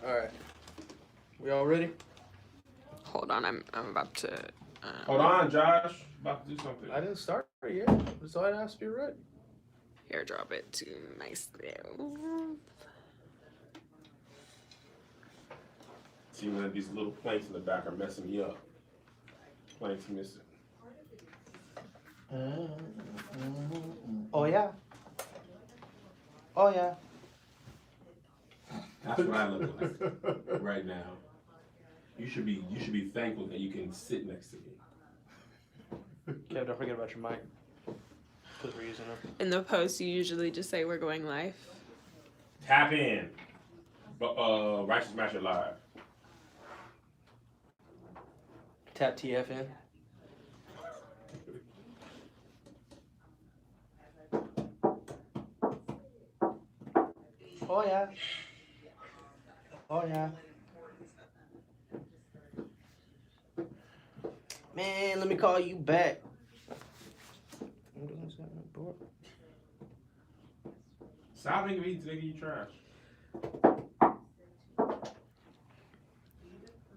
All right. We all ready? Hold on, I'm about to. Hold on, Josh. About to do something. I didn't start it yet. That's all I asked you, right? Airdrop it to nicely. See, one of these little planks in the back are messing me up. Planks missing. Oh yeah. Oh yeah. That's what I look like right now. You should be thankful that you can sit next to me. Kev, don't forget about your mic. Because we're using it. In the post, you usually just say we're going live. Tap in. Righteous Master Live. Tap TF in. Oh yeah. Oh yeah. Man, let me call you back. Stop making me think you trash.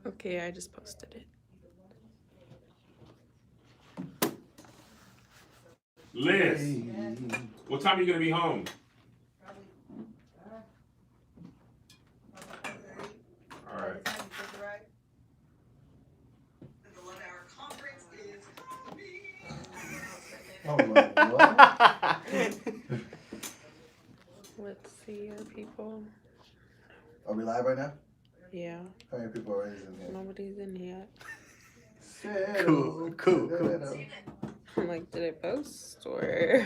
Okay, I just posted it. Liz, what time are you gonna be home? All right. Oh my God. Let's see here, people. Are we live right now? Yeah, How many people are in here? nobody's in yet. Cool. I'm like, did it post or?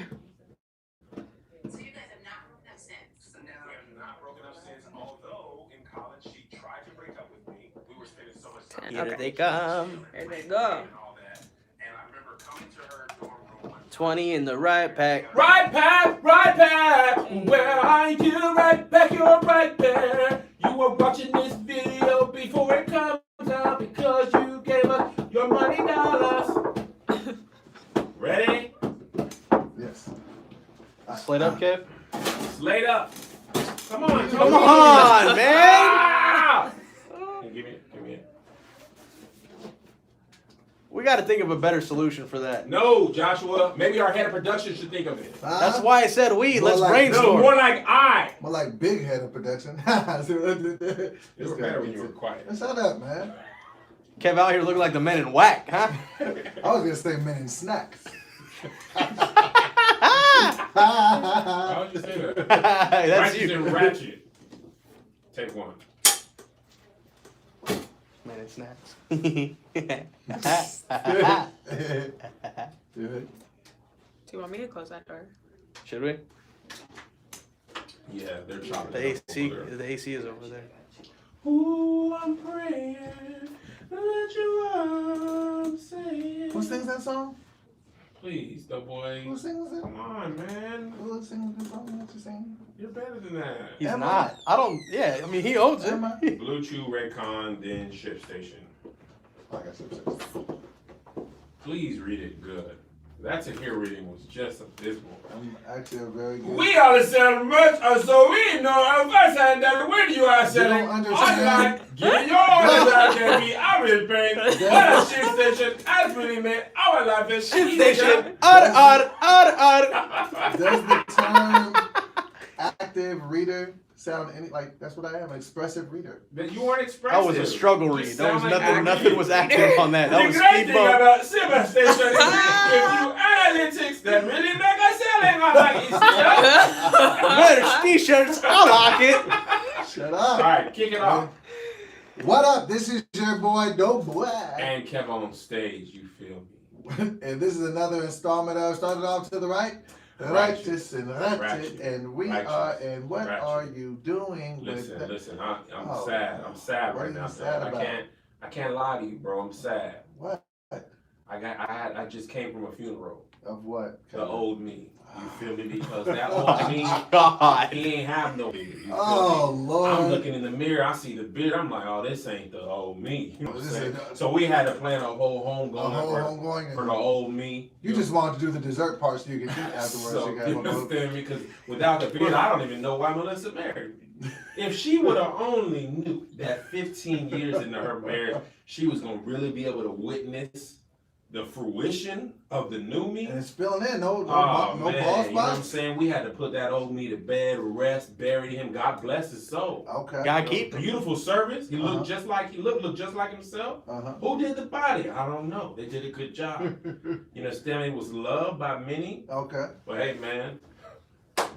So you guys have not broken up since? We have not broken up since, although in college she tried to break up with me. We were spending so much time. Here Okay. they come. There they And go. all that. And I remember coming to her dorm room one 20 in the right pack. Right back, where are you? Right back, you're right there. You were watching this video before it comes out because you gave us your money dollars. Ready? Yes. Slate up, Kev. Slate up. Come on, Come on, man. Ah! Hey, give me it. We got to think of a better solution for that. No, Joshua. Maybe our head of production should think of it. That's why I said we. More Let's like- brainstorm. No, more like I. More like big head of production. You were better when you were quiet. Shut up, man. Kev out here looking like the men in whack, huh? I was gonna say men in snacks. Why would you say that? That's Righteous you. and ratchet. Take one. Men in snacks. Good. Do you want me to close that door? Should we? Yeah, they're chopping. The it up AC, over there. the AC is over there. Ooh, I'm praying that you are saying. Who sings that song? Please, the boy. Who sings it? Come on, man. Who sings the song that you sing? You're better than that. He's Am I? not. I don't. Yeah, I mean he owns Am I? it. Blue Chew, Redcon, then Ship Station. Oh, I got some. Please read it good. That Tahir reading was just abysmal. I'm actually a very good. We are selling much, so we know if I said that when you are selling don't understand. online, get your orders out there, be I will pay. What a Ship Station has really made our life is Station. Does the term active reader sound any like that's what I am, an expressive reader? That you weren't expressive. That was a struggle You read. There was sound like nothing. active. Nothing was active on that. That The was great speed thing bump. about Ship Station is give you analytics that really make us selling online. Better t-shirts. I like it. Shut All up. right, kick it off. What up? This is your boy Dope Boy. And Kev on stage, you feel me? And this is another installment of Started Off to the Right. Righteous. Righteous and ratchet. Ratchet. And we Righteous. are, and what Ratchet. are you doing Listen, with listen. I'm Oh. sad. I'm sad What right are you now. sad Dog. about? I can't lie to you, bro. I'm sad. What? I just came from a funeral. Of what? The old me. You feel me? Because that old me, God. he ain't have no beard. You feel Oh, me? Lord. I'm looking in the mirror. I see the beard. I'm like, oh, this ain't the old me. You know what I'm This saying? is- So we had to plan a whole A homegoing whole for homegoing. the old me. You just wanted to do the dessert part so you can eat afterwards. So, you got you one more- understand me? Because without the beard, I don't even know why Melissa married me. If she would have only knew that 15 years into her marriage, she was gonna really be able to witness the fruition of the new me. And it's spilling in. No Oh, ball man, you know what I'm spots. saying? We had to put that old me to bed, rest, bury him. God bless his soul. Okay. Gotta keep him. Beautiful service. He looked just like looked just like himself. Who did the body? I don't know. They did a good job. You understand? It was loved by many. Okay. But hey, man,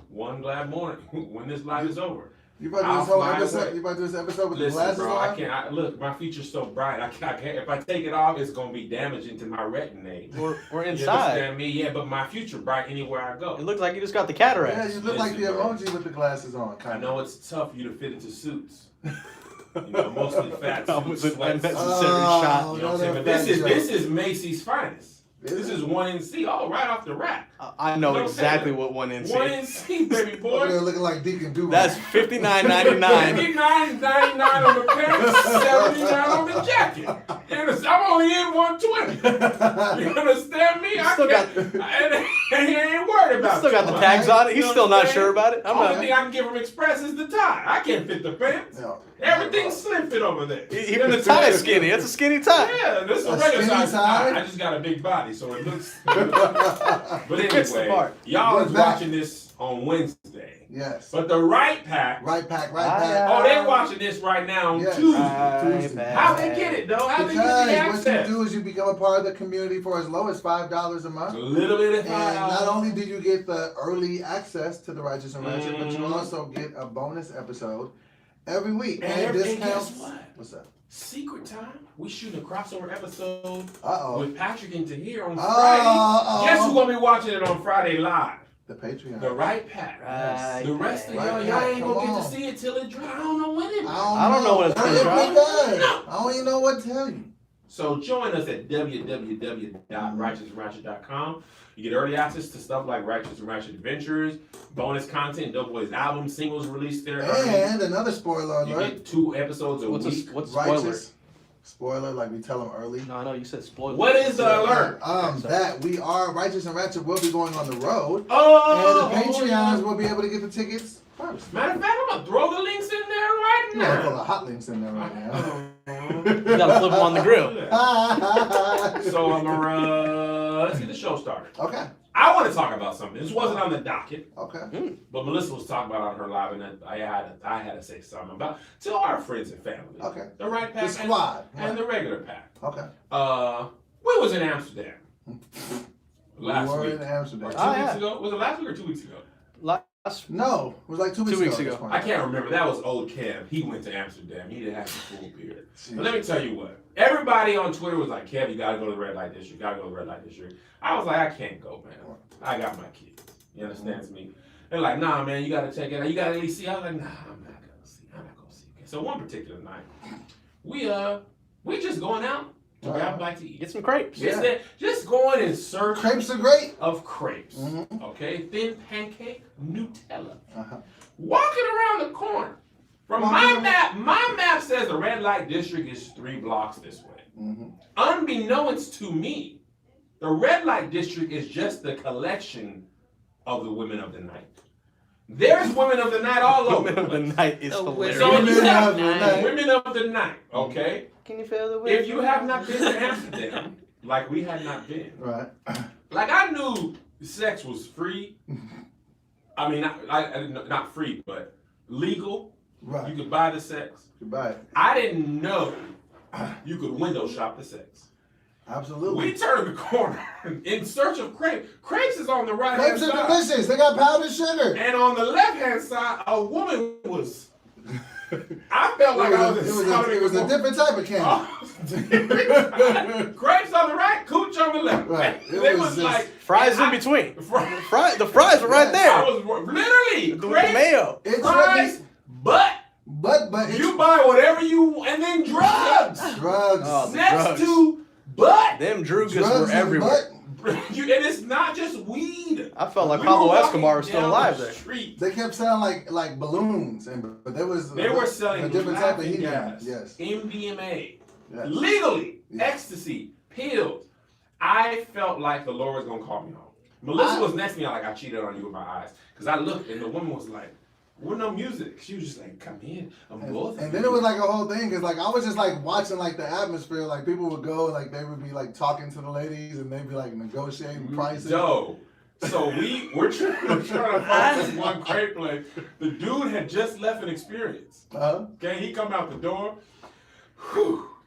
one glad morning when this life is over. You about to do this whole episode? You about to do this episode with the glasses bro, on? I can't. Look, my future's so bright. I can't. If I take it off, it's gonna be damaging to my retina. We're You inside. understand me? Yeah, but my future bright anywhere I go. It looks like you just got the cataracts. Yeah, you look like the Listen, bro. emoji with the glasses on. I know it's tough for you to fit into suits. You know, mostly fat That was suits, an sweats. unnecessary Oh, shot. You know what I'm saying? But this is Macy's finest. This is 1NC, all right off the rack. I know You know exactly what what 1NC. 1NC, baby boy. Over there looking like Deacon Doomer. That's $59.99. $59.99 on the pants, $79 on the jacket. I'm only in 120. You understand me? He ain't worried about Still got the tags on it. He's still not sure about it. I'm Only not. thing I can give him express is the tie. I can't fit the pants. No. Everything's slim fit over there. Even the tie is skinny. It's a skinny tie. Yeah, this is a A regular skinny size tie? tie. I just got a big body, so it looks. But Fits the anyway, part. y'all We're is back. watching this on Wednesday. Yes. But the right pack. Right pack. Oh, they watching this right now on Yes. Tuesday. How they get it though? How they get the Because what you access? do is you become a part of the community for as low as $5 a A month. little bit of And not $5. only do you get the early access to the Righteous and Ratchet, but you Mhm. also get a bonus episode every week. And discounts. guess what? What's up? Secret time. We shooting a crossover episode Uh-oh. with Patrick and Tahir on Friday. Guess who's gonna be watching it on Friday live? The Patreon. The right pack. Right The rest of pack. y'all, Right y'all pack. ain't gonna Come get on. to see it till it drops. I don't know when it. I don't know when it's gonna If drop. it does. I don't even know what to tell you. So join us at www.righteousandratchet.com. You get early access to stuff like Righteous and Ratchet Adventures, bonus content, Dope Boys album, singles released there. And another spoiler You alert. get 2 episodes a What's week. what's spoiler? Righteous. Spoiler, like we tell them early. No, I know you said spoiler. What is the alert? That we are Righteous and Ratchet will be going on the road. Oh! And the Patreons will be able to get the tickets first. Matter of fact, I'm gonna throw the links in there right You got a couple now. of hot links in there right now. You gotta flip them on the grill. So I'm gonna let's get the show started. Okay. I want to talk about something. This wasn't on the docket, Okay. but Melissa was talking about it on her live, and I had to say something about to our friends and family. Okay. The right pack The squad. and the regular pack. Okay. We was in Amsterdam last we were week. in Amsterdam. Or 2 Oh, weeks yeah. ago? Was it last week or 2 weeks ago? Last No, it was like 2 weeks 2 weeks ago. at ago. this point. I can't remember. That was old Kev. He went to Amsterdam. He didn't have the full beard. Jeez. But let me tell you what. Everybody on Twitter was like, Kev, you gotta go to the red light district. Gotta go to the red light district. I was like, I can't go, man. I got my kids. You understand me? They're like, nah, man, you gotta check it out. You gotta at least see. I was like, nah, I'm not gonna see. I'm not gonna see. So one particular night, we just going out to grab a bite to eat. get some crepes. Yeah. Just going in search Crepes are great. of crepes. Mhm. Okay, thin pancake Nutella. Uh-huh. Walking around the corner. From my map says the red light district is 3 blocks this way. Mm-hmm. Unbeknownst to me, the red light district is just the collection of the women of the night. There's women of the night all over. Women of the night is The hilarious. So you Women have of the night. women of the night, okay? Can you feel the wind? If you have not been to Amsterdam, like we had not been, Right. like I knew sex was free. I mean, not free, but legal. Right. You could buy the sex. Goodbye. I didn't know you could window shop the sex. Absolutely. We turned the corner in search of crepes. Crepes is on the right hand Crepes are side. delicious. They got powdered sugar. And on the left hand side, a woman was. I felt like I was in It was a different type of candy. Grapes on the right, cooch on the left. Right. It They was was just- like Fries in I- between. The The fries are right I there. was literally With the grapes, mayo. It's fries, but but it's you buy whatever you and then drugs drugs. Oh, the next drugs. to but. Them drugas drugs were and everywhere. And it's not just weed. I felt like We Pablo were walking Escobar was still down alive the there. street. They kept selling like balloons, but there was They were selling a different type of laughing helium. gas, Yes. MDMA, Yes. legally, Yes. ecstasy, pills. I felt like the Lord was gonna call me home. Melissa was next to me, like I cheated on you with my eyes, because I looked and the woman was like, with no music. She was just like, come in. And then it was like a whole thing because like I was just like watching like the atmosphere. Like people would go, like they would be like talking to the ladies and they'd be like negotiating prices. So we're trying to find this one great place. The dude had just left an experience. Okay, he come out the door,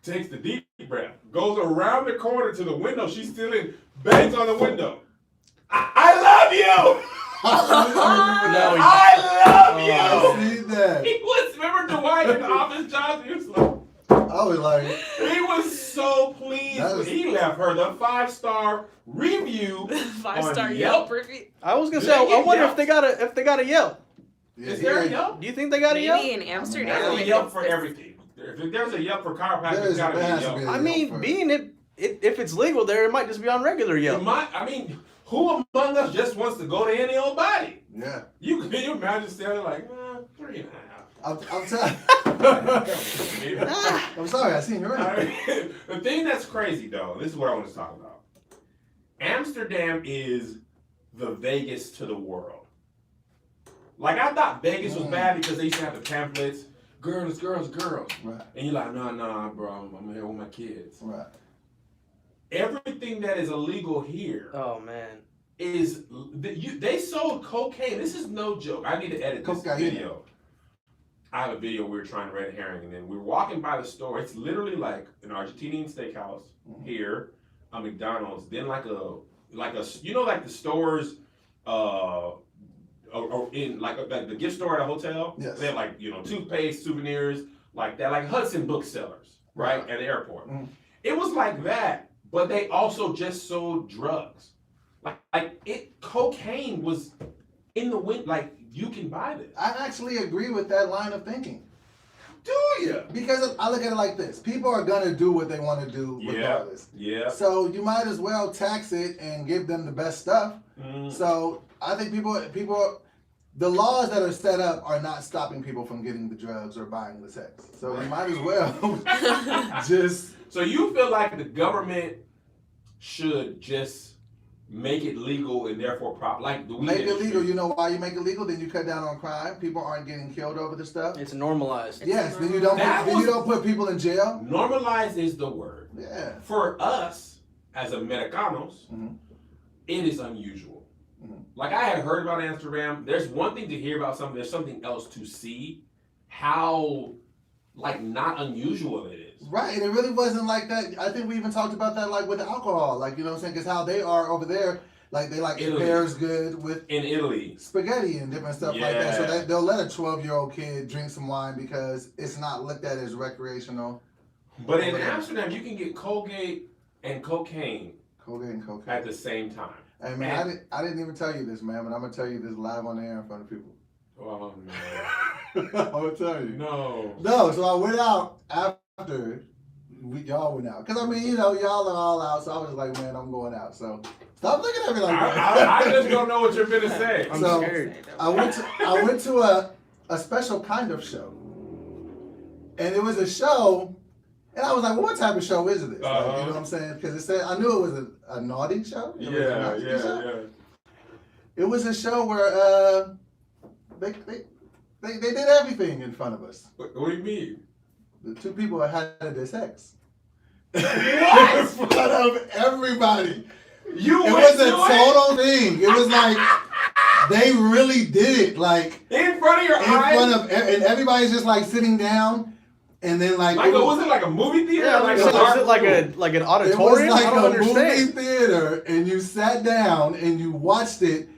takes the deep breath, goes around the corner to the window. She's still in, bangs on the window. I love you. I love you. I see that. He was, remember Dwight in the Office, Johnson? He was like, I was like, he was so pleased. He left her the 5-star review. 5-star Yelp review. I was gonna say, I wonder if they got a Yelp. yeah, Is there a Yelp? Do you think they got a Yelp? Maybe in Amsterdam. There's a Yelp for everything. If there's a Yelp for chiropractic, there's got to be a Yelp. I mean, if it's legal there, it might just be on regular Yelp. Who among us just wants to go to any old body? Yeah. Can you imagine standing like, 3.5? I'm sorry. I'm sorry, I seen you right. The thing that's crazy though, this is what I want to talk about. Amsterdam is the Vegas to the world. Like I thought Vegas was bad because they used to have the pamphlets, girls. Right. And you're like, nah, bro, I'm here with my kids. Right. Everything that is illegal here. Oh man. They sold cocaine. This is no joke. I need to edit this video. I have a video we were trying red herring, and then we were walking by the store. It's literally like an Argentinian steakhouse here, a McDonald's, then like a you know like the stores in like the gift store at a hotel. Yes. They have like toothpaste, souvenirs, like that, like Hudson booksellers, right at the airport. It was like that, but they also just sold drugs. Cocaine was in the wind. Like you can buy this. I actually agree with that line of thinking. Do you? Because I look at it like this: people are gonna do what they want to do regardless. Yeah. So you might as well tax it and give them the best stuff. So I think people, the laws that are set up are not stopping people from getting the drugs or buying the sex. So you might as well just. So you feel like the government should just make it legal and therefore make it legal. You know why you make it legal? Then you cut down on crime. People aren't getting killed over the stuff. It's normalized. Yes. Then you don't put people in jail. Normalized is the word. Yeah. For us as Americanos, it is unusual. Like I had heard about Amsterdam. There's one thing to hear about something. There's something else to see. How not unusual it is. Right, and it really wasn't like that. I think we even talked about that with alcohol. Like, you know what I'm saying? Because how they are over there, like they like Italy. it pairs good with in Italy spaghetti and different stuff like that. So they'll let a 12-year-old kid drink some wine because it's not looked at as recreational. But in Amsterdam, you can get Colgate and cocaine. At the same time. Hey man, I didn't even tell you this, man, but I'm gonna tell you this live on the air in front of people. Oh no. I'm gonna tell you. No. So I went out after y'all went out. Because, I mean, y'all are all out. So I was like, man, I'm going out. So stop looking at me like that. I just don't know what you're going to say. I'm scared. I went to a special kind of show. And it was a show. And I was like, well, what type of show is this? Like, you know what I'm saying? Because it said, I knew it was a naughty show. Yeah. It was a show where they did everything in front of us. What do you mean? The two people had their sex. What? In front of everybody. It was a total thing. It was like they really did it. Like in front of your eyes? And everybody's just like sitting down. And then was it like a movie theater? Yeah, was it like an auditorium? It was like I don't understand. Movie theater, and you sat down and you watched it,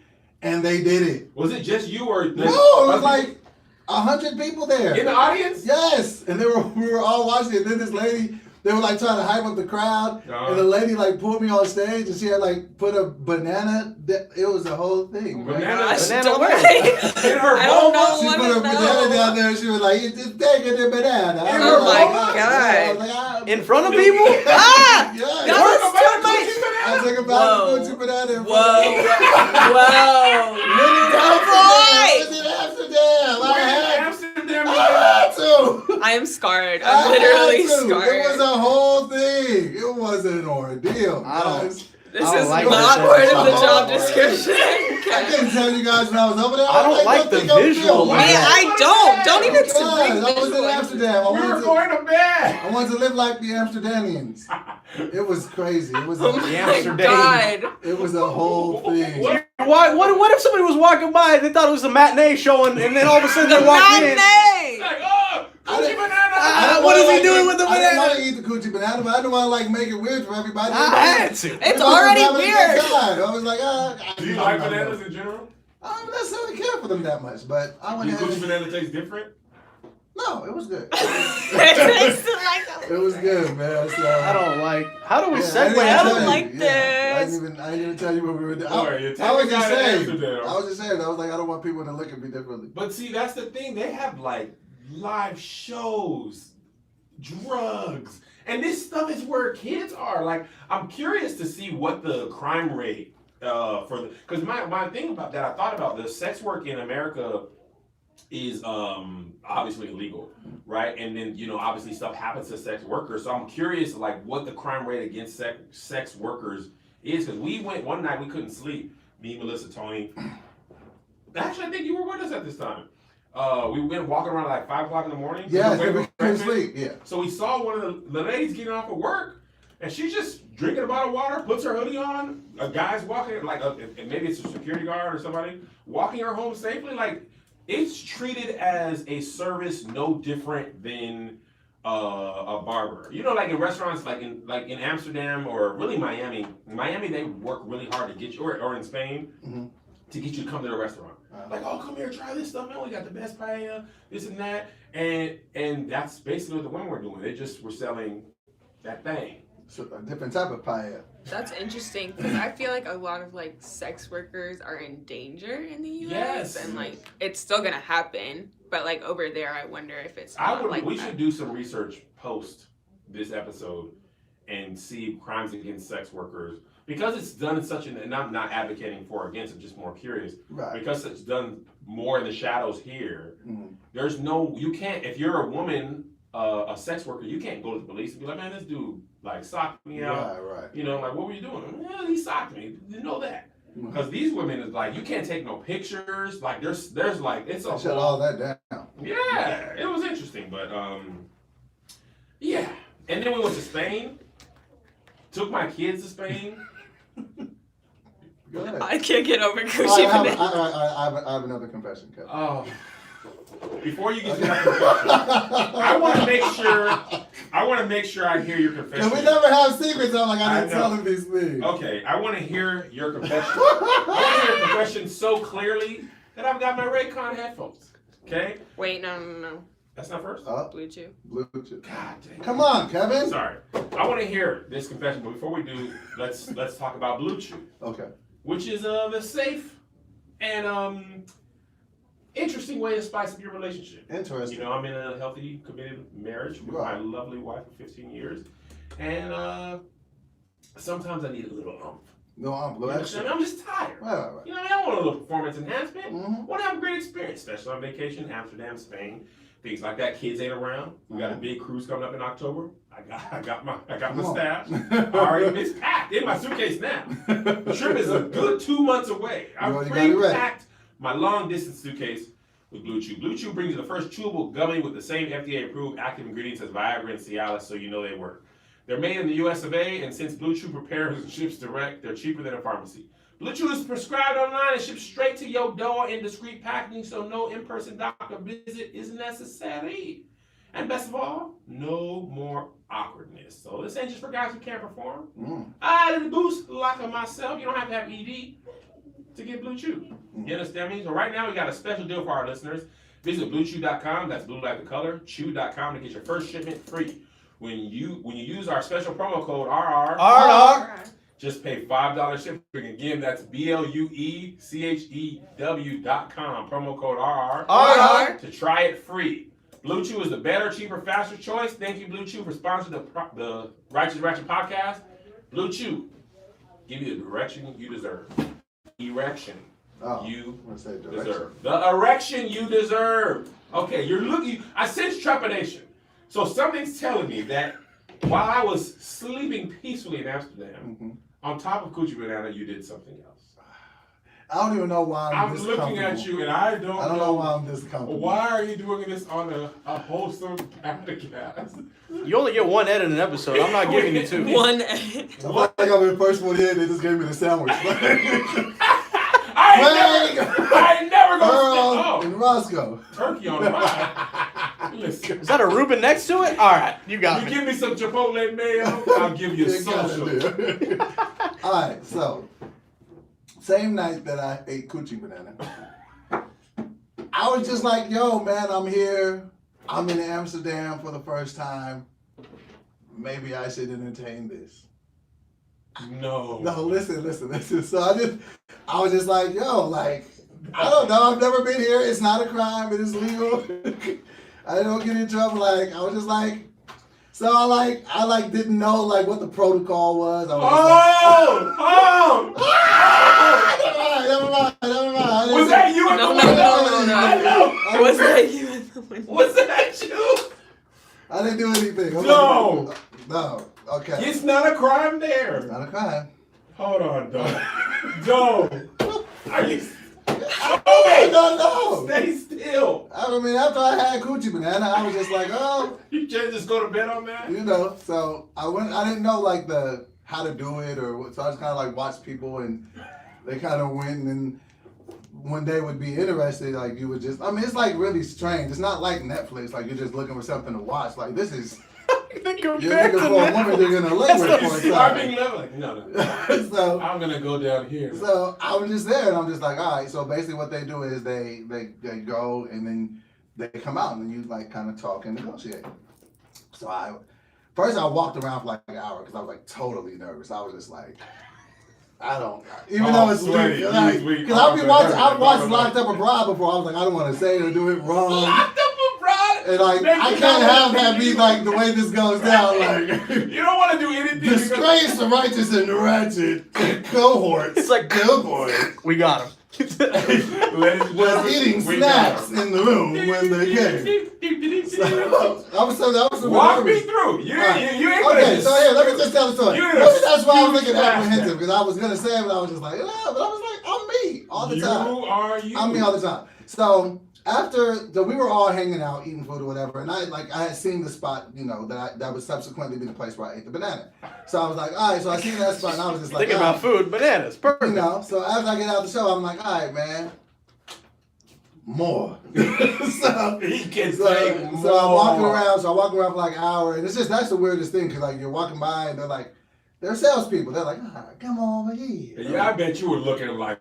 and they did it. Was it just you or? No, it was like 100 people there in the audience. Yes, and we were all watching it. And then this lady, they were like trying to hype up the crowd, and the lady like pulled me on stage, and she had like put a banana. It was a whole thing. Banana where? In her vulva. She put a banana down there, and she was like, "You just taking the banana." Oh my god! In front of people? Ah! Yes. That I took a Gucci banana. In front Whoa! Amsterdam. I had to. I am scarred. I'm literally scarred. It was a whole thing. It was an ordeal, guys. This is not part of the job description. I couldn't tell you guys when I was over there. I don't like the visual. Man, I don't. Don't even I was in Amsterdam. We were going to bed. I wanted to live like the Amsterdamians. It was crazy. It was Oh my God. It was a whole thing. What if somebody was walking by and they thought it was a matinee showing, and then all of a sudden they walk in? Like, oh, coochie banana. What is he doing with the I didn't want banana? to eat the coochie banana, but I didn't want to make it weird for everybody. I had to. It's already weird. I was like, Do you like bananas in general? I don't necessarily care for them that much, but I went Do ahead. coochie banana taste different? No, it was good. It It was good, man. So, I don't like. How do we segue? I don't into like I this. didn't even tell you what we were doing. Sorry, you're I was taking just me out of saying. Amsterdam. I was just saying. I was like, I don't want people to look at me differently. But see, that's the thing. They have like live shows, drugs, and this stuff is where kids are. Like, I'm curious to see what the crime rate for the, because my thing about that, I thought about this. Sex work in America is obviously illegal, right? And then, you know, obviously stuff happens to sex workers. So I'm curious, like, what the crime rate against sex workers is, because we went one night, we couldn't sleep. Me, Melissa, Tony. Actually, I think you were with us at this time. We went walking around at like 5 o'clock in the morning. Yeah, We we couldn't sleep. Yeah. So we saw one of the ladies getting off of work, and she's just drinking a bottle of water, puts her hoodie on. A guy's walking, like, and maybe it's a security guard or somebody, walking her home safely. Like, it's treated as a service no different than a barber. You know, like in restaurants, like in Amsterdam or really Miami. In Miami, they work really hard to get you, or in Spain, to get you to come to the restaurant. Like, oh, come here, try this stuff, man. We got the best paella, this and that, and that's basically what the women were doing. They just were selling that thing. So a different type of paella. That's interesting because I feel like a lot of like sex workers are in danger in the U.S. Yes. and like it's still gonna happen, but like over there, I wonder if it's not like We that. should do some research post this episode and see crimes against sex workers, because it's done in such and I'm not advocating for or against. I'm just more curious. Right. Because it's done more in the shadows here. There's no, you can't, if you're a woman, a sex worker, you can't go to the police and be like, man, this dude like socked me out. Right. You know, like, what were you doing? Yeah, he socked me. You know that. Because these women is like, you can't take no pictures. Like, there's like, it's a Shut whole, all that down. yeah, it was interesting, but yeah. And then we went to Spain. Took my kids to Spain. Go ahead. I can't get over I coochie have, banana. I have another confession, Kevin. Oh. Before you get to that confession, I want to make sure I hear your confession. And we never have secrets on, like I I didn't know. tell him these things. Okay, I want to hear your confession. I want to hear your confession so clearly that I've got my Raycon headphones. Okay? Wait, no. That's not first? Bluetooth. Bluetooth. God dang. Come on, Kevin. Sorry. I want to hear this confession, but before we do, let's talk about Bluetooth, Okay. which is the safe and interesting way to spice up your relationship. Interesting. You know, I'm in a healthy, committed marriage with my lovely wife of 15 years, and sometimes I need a little oomph. No, I'm You blue. understand? I'm just tired. Right. You know, I don't want a little performance enhancement. I Mhm. want to have a great experience, especially on vacation, Amsterdam, Spain, things like that. Kids ain't around. We got a big cruise coming up in October. I got my stash. It's packed in my suitcase now. The trip is a good 2 months away. I've already got it ready. pre-packed my long distance suitcase with Blue Chew. Blue Chew brings you the first chewable gummy with the same FDA-approved active ingredients as Viagra and Cialis, so you know they work. They're made in the US of A, and since Blue Chew prepares and ships direct, they're cheaper than a pharmacy. Blue Chew is prescribed online and shipped straight to your door in discreet packaging, so no in-person doctor visit is necessary. And best of all, no more awkwardness. So this ain't just for guys who can't perform. I didn't boost like myself. You don't have to have ED to get Blue Chew. You understand me? So right now we got a special deal for our listeners. Visit BlueChew.com. That's blue like the color. Chew.com to get your first shipment free. When you use our special promo code RR, just pay $5 shipping. Again, that's BLUECHEW.com. Promo code RR to try it free. Blue Chew is the better, cheaper, faster choice. Thank you, Blue Chew, for sponsoring the Righteous Ratchet podcast. Blue Chew, give you the direction you deserve. Erection you deserve. The erection you deserve. Okay, you're looking. I sense trepidation. So something's telling me that while I was sleeping peacefully in Amsterdam, on top of Coochie Banana, you did something else. I don't even know why I'm this looking at comfortable. you, and I I don't know why I'm this comfortable. Why are you doing this on a wholesome podcast? You only get one Ed in an episode. I'm not giving you two. One. I feel like I'm in first one here. They just gave me the sandwich. I ain't never gonna in Roscoe. turkey on the ride. Listen, Is that a Reuben next to it? All right, you got you me. give me some Chipotle mayo, I'll give you You gotta social. do. All right, so same night that I ate coochie banana, I was just like, yo, man, I'm here. I'm in Amsterdam for the first time. Maybe I should entertain this. No. No, listen. So I was just like, yo, like, I don't know. I've never been here. It's not a crime. It is legal. I don't get in trouble. Like, I was just like, so I didn't know like what the protocol was. I was never mind. Was that you? No. I know. Was that you in the window? Was that you? I didn't do anything. No. No. Okay. It's not a crime there. It's not a crime. Hold on, Doug. Are you? No. Stay still. I mean, after I had coochie banana, I was just like, oh, You can't just go to bed on that. you know. So I didn't know like how to do it or what. So I just kind of like watched people and they kind of went and then when they would be interested, like you would just. I mean, it's like really strange. It's not like Netflix. Like you're just looking for something to watch. Like this is. You're looking for a woman you're gonna live with for a Starving time. level. Like, no. So I'm gonna go down here. So I was just there, and I'm just like, all right. So basically, what they do is they go, and then they come out, and then you like kind of talk and negotiate. So I walked around for like an hour because I was like totally nervous. I was just like, I don't, even though it's sweaty. like, Weak. because I've watched Locked Up Abroad before. I was like, I don't want to say it or do it wrong. Locked up abroad. And like, I can't have that be like the way this goes down. Like, You don't want to do anything. disgrace the righteous and the ratchet cohorts. It's like, good boy. We got him. Was eating snacks in the room when they came. So, that was Walk me through. You ain't gonna okay, just- so here, let me just tell the story. You're Maybe gonna that's why I was speak looking fast. apprehensive because I was gonna say it, but I was just like, but I was like, I'm me all the time. You are you. I'm me all the time. So we were all hanging out, eating food or whatever, and I had seen the spot, you know, that would subsequently be the place where I ate the banana. So I was like, all right, so I seen that spot, and I was just like, Thinking about food, bananas, perfect. you know. So after I get out of the show, I'm like, all right, man, more. so He can So, say so I'm walking more. around. So I walk around for like an hour, and that's the weirdest thing because like you're walking by and they're salespeople. They're like, come over here. Yeah, I bet you were looking like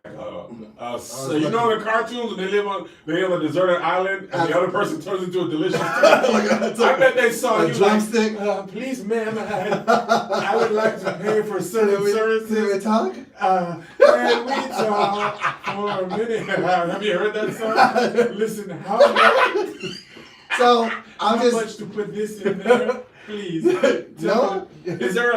so you know the cartoons when they on a deserted island and the other person turns into a delicious I bet they saw a you drumstick. like, please ma'am, I would like to pay for certain Did we services. talk? Can we talk for a minute? Have you heard that song? Listen, how So I'm just much to put this in there? Please. no. Is there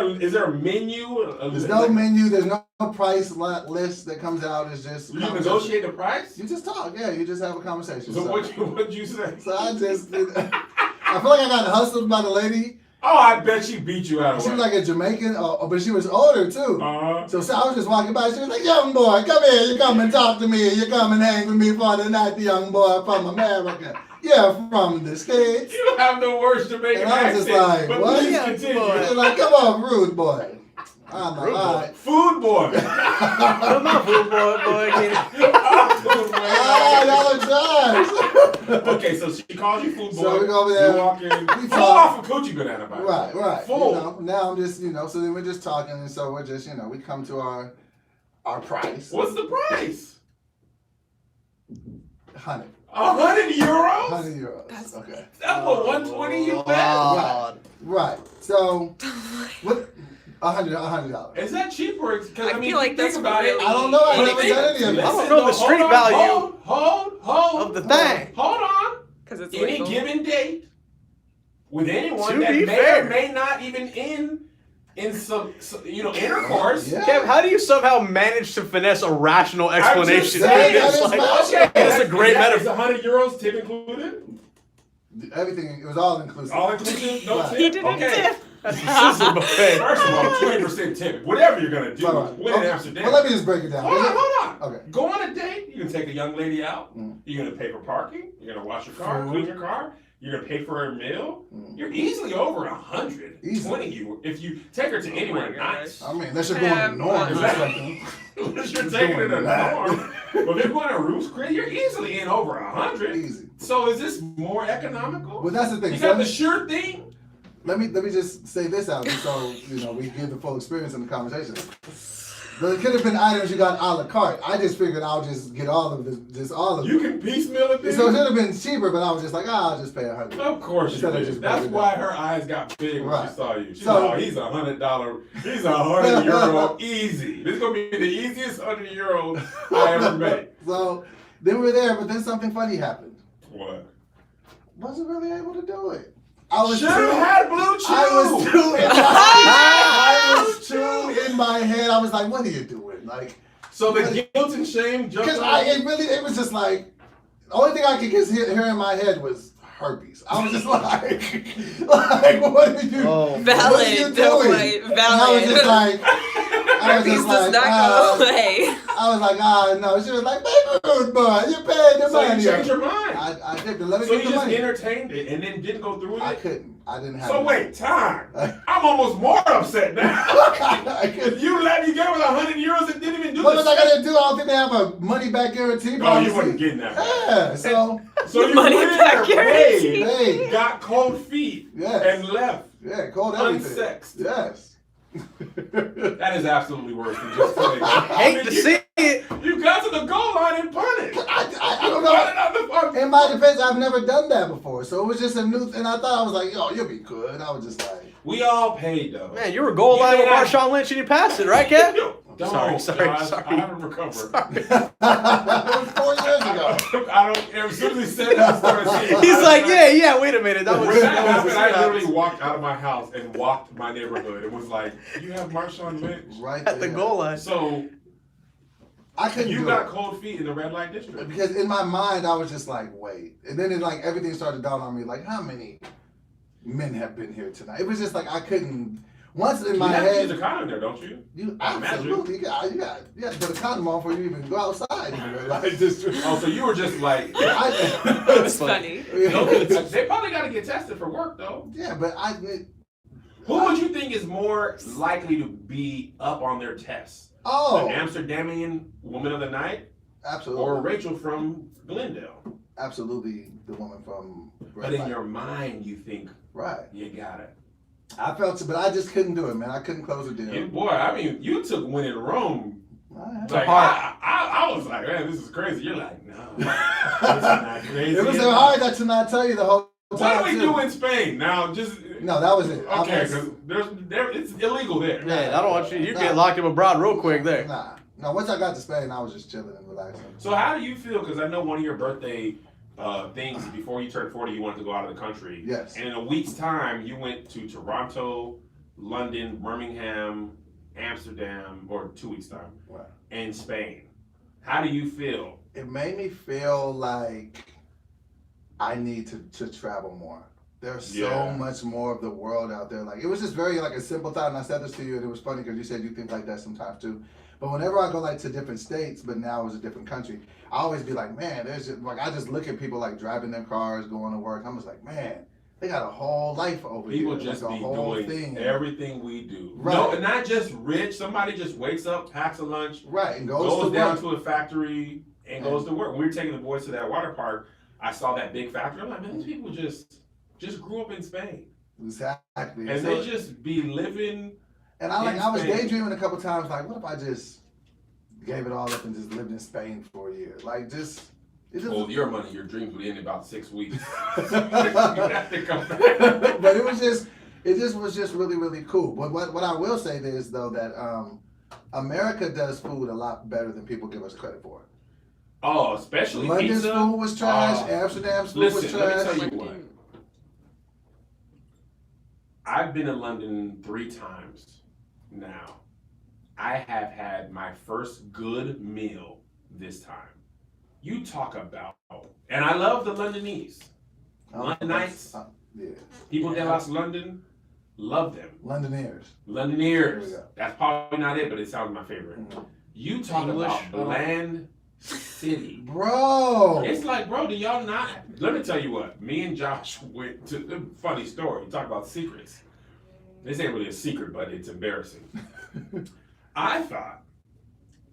a menu? There's no menu. There's no price list that comes out. It's just You conversation. negotiate the price? You just talk. Yeah, you just have a conversation. So what'd you say? So I feel like I got hustled by the lady. Oh, I bet she beat you out of She was work. like a Jamaican, but she was older too. Uh-huh. So I was just walking by. She was like, young boy, come here. You come and talk to me. You come and hang with me for the night, the young boy from America. Yeah, from the States. You have the worst Jamaican And I was accent. just like, but what? please Yeah, continue. boy. She's like, come on, rude boy. I'm like, Rude boy. all right. Food boy. Come on, food boy, get it. I apologize. Okay, so she calls you food boy. So we go over there. You walk in. We Full talk. off a coochie banana bite. Right. Full. You know, now I'm just, so then we're just talking, and so we're just, we come to our price. What's the price? 100. 100 euros? 100 euros. That's- Okay. That's what 120 you bet? God. Right. So, what? $100. Is that cheaper? Because I feel like think that's about it. really- I don't know. I never Anything. done any of I this. don't know the street value Hold of the thing. Hold on. Because it's Any legal. given date with anyone To that be may fair. or may not even in some intercourse. Yeah. Kev, how do you somehow manage to finesse a rational I'm just explanation? saying, It's that is like, magic. it's a great Is metaphor. 100 euros tip included? Everything, it was all inclusive. All inclusive? No Right. tip? He didn't Okay. tip. That's a sizzling buffet. First of all, 20% tip. Whatever you're gonna do, Right. when in Amsterdam. Well, let me just break it down. Hold on. Okay. Go on a date. You can take a young lady out. Mm. You're gonna pay for parking. You're gonna wash your car, Food. clean your car. You're gonna pay for her meal. Mm. You're easily over 100. Easy. 20 you if you take her to anywhere nice. I mean, unless you're going to Norm or something. Unless you're taking her to Norm. But if you're going to Ruth's Chris, you're easily in over 100. Easy. So is this more economical? Well, that's the thing. You So got the sure thing. let me just say this out just so we give the full experience in the conversation. There could have been items you got a la carte. I just figured I'll just get all of this, just all of You it. can piecemeal it. So it should have been cheaper, but I was just like, I'll just pay $100. Of course you Instead of did. just That's breaking it why down. her eyes got big when Right. she saw you. She's So- like, oh, he's $100. He's €100 easy. This is gonna be the easiest €100 I ever made. So then we were there, but then something funny happened. What? Wasn't really able to do it. I was Should have had Blue Chew. I was too in my head. I was like, what are you doing? Like, So the guilt and shame jumped because on you? it was just like, the only thing I could get hear in my head was herpes. I was just like, what are you? Oh. What are you Valid. Don't doing? wait. And I was just Valid. like, I was Herpes just does like, not go away. I was like, no. She was like, baby, good boy, you paid the So you money. changed your mind. I did, but let me So get you the just money. entertained it and then didn't go through with I it? couldn't. I didn't have So it. wait, time. I'm almost more upset now. I couldn't. You gave her €100 and didn't even do What the was I gonna do? I don't think they have a money back guarantee Oh, policy. you wasn't getting that. Yeah, so So you Money went in back there, guarantee. paid, hey, got cold feet, Yes. and left yeah, cold everything. unsexed. Yes. That is absolutely worse than just playing. Hate to see it. You got to the goal line and punished. I don't know. In my defense, I've never done that before, so it was just a new. And I thought I was like, yo, you'll be good. I was just like, We all paid though. Man, you were goal line with Marshawn Lynch and you passed it, right, Kev? Don't, Sorry. I haven't recovered. that was 4 years ago. I don't. As soon as he said that, I started seeing. He's like, yeah, wait a minute. That was When that happened, I that literally was walked out of my house and walked my neighborhood and was like, "You have Marshawn Lynch." Right at the there. goal line. So I couldn't you do got it. cold feet in the red light district. Because in my mind, I was just like, wait. And then everything started to dawn on me, like, how many men have been here tonight? It was just like, I couldn't. Once in You my have to head. use a condom there, don't you? You I imagine. absolutely, you got to put a condom on before you even go outside. Like, just, Oh, so you were just like, It's funny. they probably got to get tested for work though. yeah, but Who would you think is more likely to be up on their tests? oh, An Amsterdamian woman of the night absolutely, or Rachel from Glendale? absolutely, the woman from. But in your mind, you think right, you got it. I felt it, but I just couldn't do it, man. I couldn't close the deal. Yeah, boy, I mean, you took When in Rome. Alright. Like, I was like, man, this is crazy. You're like, no, this is not crazy. It was so hard that to not tell you the whole What time. do we too. do in Spain now? Just No, that was it. okay, because it's illegal there. Man, I don't want you. You get locked up abroad real quick there. Nah. Once I got to Spain, I was just chilling and relaxing. So how do you feel? Because I know one of your birthday things before you turned 40, you wanted to go out of the country. Yes. And in a week's time, you went to Toronto, London, Birmingham, Amsterdam, or 2 weeks' time, Wow. and Spain. How do you feel? It made me feel like I need to travel more. There's so Yeah. much more of the world out there. Like, it was just very like a simple thought, and I said this to you, and it was funny because you said you think like that sometimes too. But whenever I go like to different states, but now it's a different country, I always be like, man, there's just like I just look at people like driving their cars, going to work. I'm just like, man, they got a whole life over People here. just like be a whole doing thing. everything we do. Right. No, not just rich. Somebody just wakes up, packs a lunch, Right, and goes to down work. to a factory, and goes to work. When we were taking the boys to that water park, I saw that big factory. I'm like, man, these people just grew up in Spain. Exactly. And So- they just be living. And I was Spain. daydreaming a couple times, like, what if I just gave it all up and just lived in Spain for a year? Like, just. Well, your money, your dreams would end in about 6 weeks. You have to come back. But it was just really, really cool. But what I will say is, though, that America does food a lot better than people give us credit for. Oh, especially London's pizza. food was trash. Amsterdam's food was Listen, let trash. me tell you what. I've been to London 3 times now. I have had my first good meal this time. You talk about, and I love the Londonese. Londonites, Yeah. people that lost London, Love them. Londoners. There we Londoners. go. That's probably not it, but it sounds my favorite. You talk English? about bland city. Bro. It's like, bro, do y'all not? Let me tell you what. Me and Josh went to, funny story. You talk about secrets. This ain't really a secret, but it's embarrassing. I thought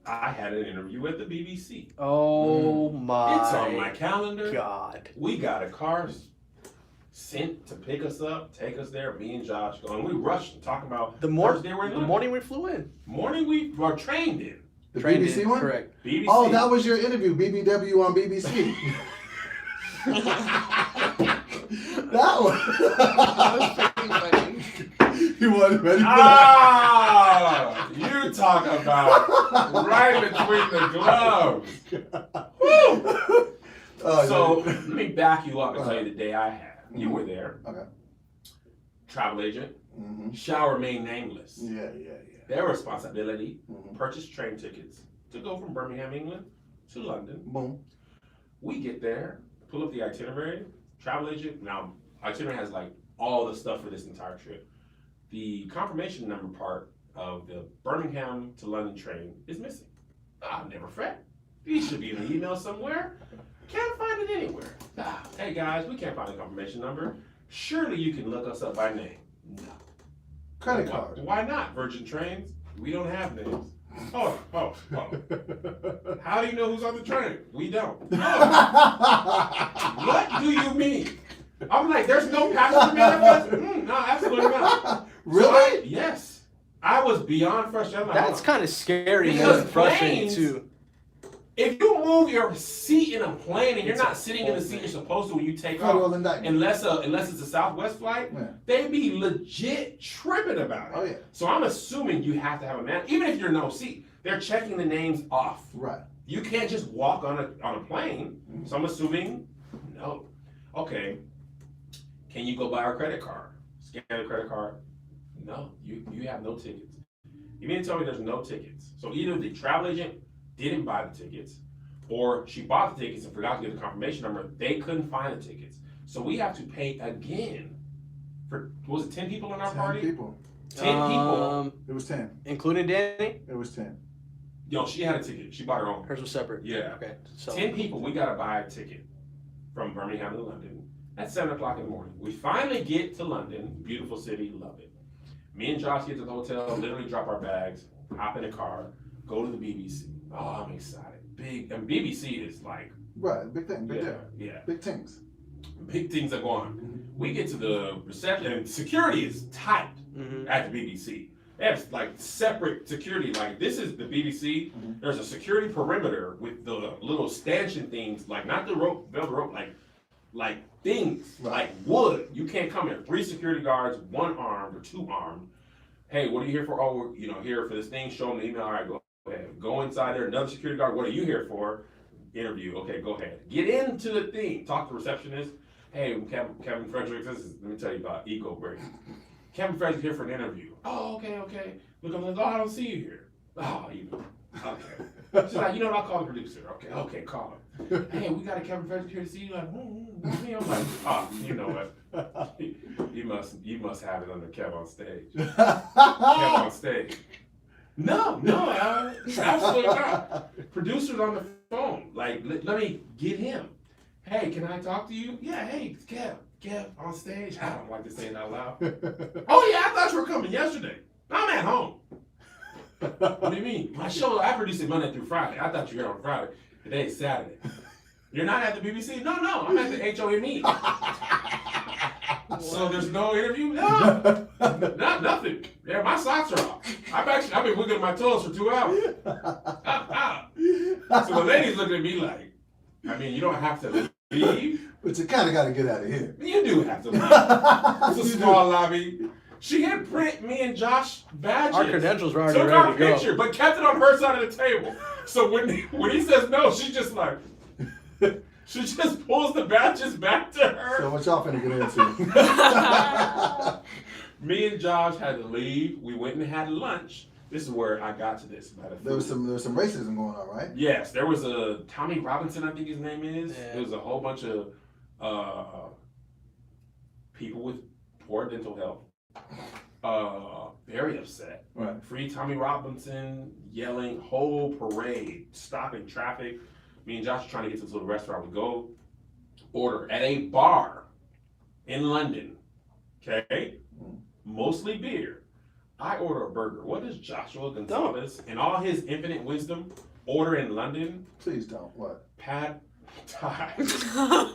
I had an interview at the BBC. Oh my. It's on my calendar. God. We got a car sent to pick us up, take us there. Me and Josh going. We rushed and talking about The first day we're in the London. morning we flew in. Morning we were trained in. The Trained BBC in, one? Correct. BBC. Oh, that was your interview, BBW on BBC. That one. That was pretty funny. You wasn't ready for that. Ah, you talk about right between the gloves. Woo! Oh, So yeah. let me back you up and tell you the day I had. You were there. Okay. Travel agent Mm-hmm. shall remain nameless. Yeah. Their responsibility: Mm-hmm. purchase train tickets to go from Birmingham, England to London. Boom. We get there, pull up the itinerary. Travel agent, now itinerary has like all the stuff for this entire trip. The confirmation number part of the Birmingham to London train is missing. I'll never fret. These should be in an email somewhere. Can't find it anywhere. Hey guys, we can't find the confirmation number. Surely you can look us up by name. No. Credit Why- card. Why not? Virgin Trains? We don't have names. Oh. How do you know who's on the train? We don't. Oh. What do you mean? I'm like, there's no passenger manifest? No, absolutely not. Really? Yes. I was beyond frustrated. I'm like, That's kind of scary Because and frustrating planes- too. if you move your seat in a plane and you're It's not a sitting in the whole seat thing. you're supposed to when you take Federal off, indictment. unless it's a Southwest flight, Yeah. they be legit tripping about it. Oh, yeah. So I'm assuming you have to have a man, even if you're no seat, they're checking the names off. Right. You can't just walk on a plane. So I'm assuming no. Okay. Can you go buy our credit card? Scan a credit card? No. You have no tickets. You mean to tell me there's no tickets? So either the travel agent didn't buy the tickets, or she bought the tickets and forgot to get the confirmation number. They couldn't find the tickets. So we have to pay again for, was it 10 people in our 10 party? people. 10 people. It was 10. Including Danny? It was 10. Yo, she had a ticket. She bought her own. Hers was separate. Yeah. Okay. So 10 people, we gotta buy a ticket from Birmingham to London at 7 o'clock in the morning. We finally get to London, beautiful city, love it. Me and Josh get to the hotel, literally drop our bags, hop in a car, go to the BBC. Oh, I'm excited. Big, and BBC is like, Right. Big thing. Big yeah, deal. yeah. Big things. Big things are going on. We get to the reception, and security is tight Mhm. at the BBC. They have like separate security. Like this is the BBC. Mhm. There's a security perimeter with the little stanchion things, like not the rope, velvet rope, like things, Right. like wood. You can't come in. 3 security guards, 1 armed or 2 armed. Hey, what are you here for? Oh, we're, here for this thing. Show them the email. All right, go ahead. Go inside there. Another security guard. What are you here for? Interview. Okay, go ahead. Get into the thing. Talk to the receptionist. Hey, Kevin Fredericks. Let me tell you about ego break. Kevin Fredericks here for an interview. Oh, okay. Look, I'm like, oh, I don't see you here. Oh, okay. She's like, I'll call the producer. Okay, call him. Hey, we got a Kevin Fredericks here to see you. Like, what's me? I'm like, you know what? You must have it under Kev on stage. Kev on stage. No, absolutely not. Producer's on the phone. Like, let me get him. Hey, can I talk to you? Yeah, hey, Kev on stage. I don't like to say it out loud. Oh yeah, I thought you were coming yesterday. I'm at home. What do you mean? My show, I produce it Monday through Friday. I thought you were here on Friday. Today is Saturday. You're not at the BBC? No, I'm at the HOME. So there's no interview? No. Nothing. Yeah, my socks are off. I've been wiggling my toes for 2 hours. So the lady's looking at me like, you don't have to leave. But you kind of got to get out of here. You do have to leave. It's a small lobby. She had print me and Josh badges. Our credentials were already Took ready our to go. picture, but kept it on her side of the table. So when he says no, she just like, she just pulls the badges back to her. So what y'all finna get into? Me and Josh had to leave. We went and had lunch. This is where I got to this. There was some racism going on, right? Yes, there was a Tommy Robinson, I think his name is. Yeah. There was a whole bunch of people with poor dental health very upset. Right. Free Tommy Robinson, yelling, whole parade, stopping traffic. Me and Josh are trying to get to this little restaurant. We go order at a bar in London. Okay? Mostly beer. I order a burger. What does Joshua Gonzalez, in all his infinite wisdom, order in London? Please don't. What? Pad Thai.